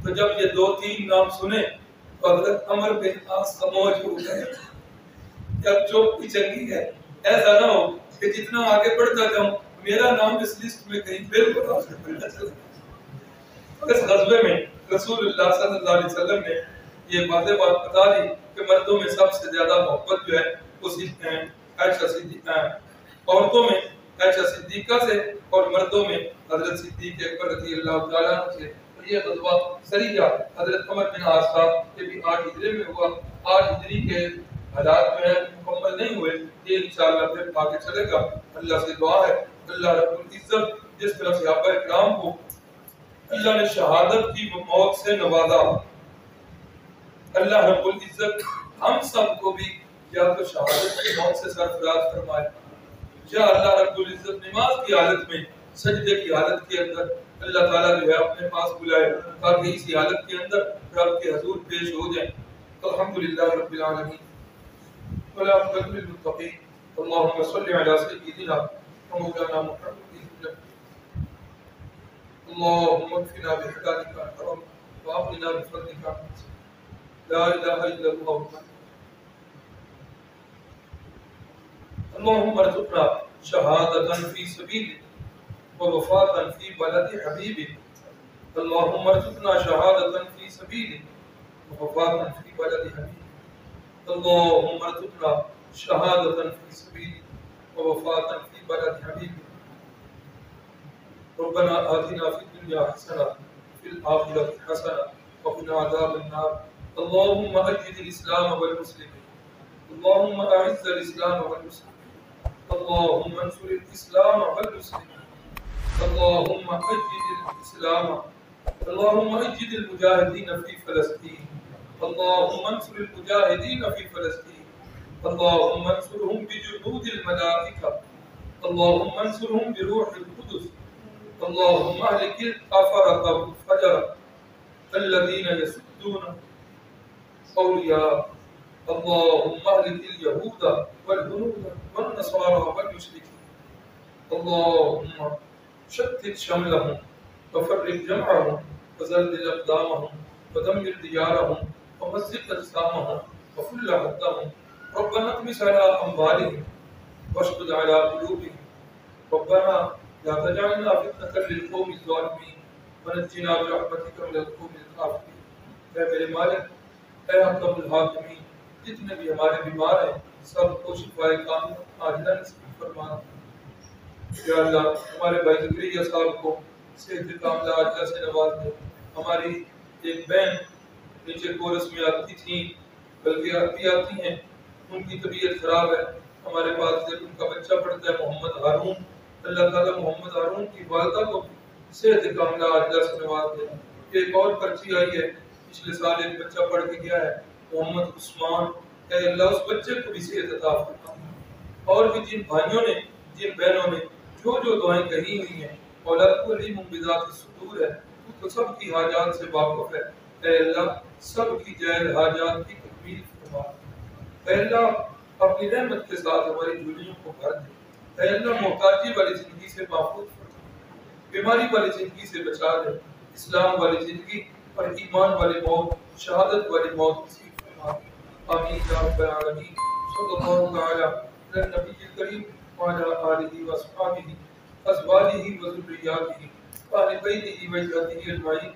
تو جب یہ 2-3 نام سنے تو حضرت عمر بن عاص خاموش ہو گئے کہ اب چوپی چنگی ہے، ایسا نہ ہو کہ جتنا آگے بڑھتا جاؤں میرا نام اس لسٹ میں کہیں بالکل آخر چلا۔ اس غزوے میں رسول اللہ صلی اللہ علیہ وسلم نے یہ واضح بات بتا دی کہ مردوں میں سب سے زیادہ محبت جو ہے اسی عائشہ صدیقہ، عورتوں میں عائشہ صدیقہ سے اور مردوں میں حضرت صدیق اکبر رضی اللہ تعالیٰ عنہ سے۔ اور یہ غزوہ سریہ حضرت عمر بن عاص صاحب یہ بھی 8 ہجری میں ہوا۔ 8 ہجری کے حالات جو ہے مکمل نہیں ہوئے، یہ انشاءاللہ پھر آگے چلے گا۔ اللہ سے دعا ہے اللہ رب العزت جس طرح صحابہ اکرام کو اللہ نے شہادت کی موت سے نوازا، اللہ رب العزت ہم سب کو بھی یا تو شہادت کی موت سے سرفراز فرمائے، یا اللہ رب العزت نماز کی حالت میں سجدے کی حالت کے اندر اللہ تعالیٰ جو ہے اپنے پاس بلائے تاکہ اسی حالت کے اندر رب کے حضور پیش ہو جائیں۔ الحمدللہ رب العالمین والعاقبۃ للمتقین، اللہم صل علی سیدنا ومولانا محمد، اللہم اکفنا بحلالک عن حرام واغننا بفضلک عن سوء، لا الہ الا اللہ، اللہم ارزقنا شہادتا فی سبیلک ووفاة فی بلد حبیبک، اللہم ارزقنا شہادتا فی سبیلک ووفاة فی بلد حبیبک، اللہم ارزقنا شہادتا فی سبیلک ووفاة فی بلد حبیبک، ربنا آتنا فی الدنیا حسنہ فی الآخرۃ حسنہ وقنا عذاب النار، اللہم اجد الاسلام والمسلمین، اللہم اعز الاسلام والمسلمین، اللہم انصر الاسلام والمسلمین، اللہم اجد الاسلام، اللہم اجد المجاہدین فی فلسطین، اللہم انصر المجاہدین فی فلسطین، اللہم انصرهم بجنود الملائکہ، اللہم انصرهم بروح القدس، اللہم اہلک الکفرۃ والفجرۃ الذین یصدون اولیاء، اللہم اہلک الیہود والہنود والنصارى والمشرکین، اللہم شتت شملهم وفرق جمعهم وزلزل اقدامهم ودمر ديارهم ومزق اجسامهم وفل حدهم، ربنا اطمس على اموالهم واشدد على قلوبهم، ربنا لا تجعلنا فتنة للقوم الظالمين ونجنا برحمتك من القوم الكافرين۔ اے میرے مالک، اے حکم الحاکمین، جتنے بھی ہمارے بیمار ہیں سب کو شفائے کاملہ عاجلہ نصیب فرمانا۔ یا اللہ ہمارے بھائی زکریا صاحب کو صحت کاملہ عاجلہ سے نواز دے۔ ہماری ایک بہن نیچے کورس میں آتی تھیں بلکہ اب بھی آتی ہیں، ان کی طبیعت خراب ہے، ہمارے پاس جب ان کا بچہ پڑھتا ہے محمد ہارون، اللہ تعالیٰ محمد ہارون کی والدہ کو صحت کاملہ عاجلہ سے نواز دے۔ ایک اور پرچی آئی ہے، پچھلے سال ایک بچہ پڑھ کے گیا ہے محمد عثمان، اے اللہ اس بچے کو بھی صحت عطا فرما۔ اور بھی جن بھائیوں نے جن بہنوں نے جو جو دعائیں کہی ہوئی ہیں، اولاد کو علیم بذات الصدور ہے، تو سب کی حاجات سے واقف ہے، اے اللہ سب کی جائز حاجات کی تکمیل فرما۔ اے اللہ اپنی رحمت کے ساتھ ہماری جھولیوں کو بھر دے، اے اللہ محتاجی والی زندگی سے محفوظ فرما، بیماری والی زندگی سے بچا دے، اسلام والی زندگی اور ایمان والی موت، شہادت والی موت نصیب فرما۔ آمین یا رب العالمین، صلی اللہ تعالی علی النبی الکریم وعلی آلہ وصحبہ ازواجہ وذریاتہ وآل بیتہ وجہتہ اجمعین۔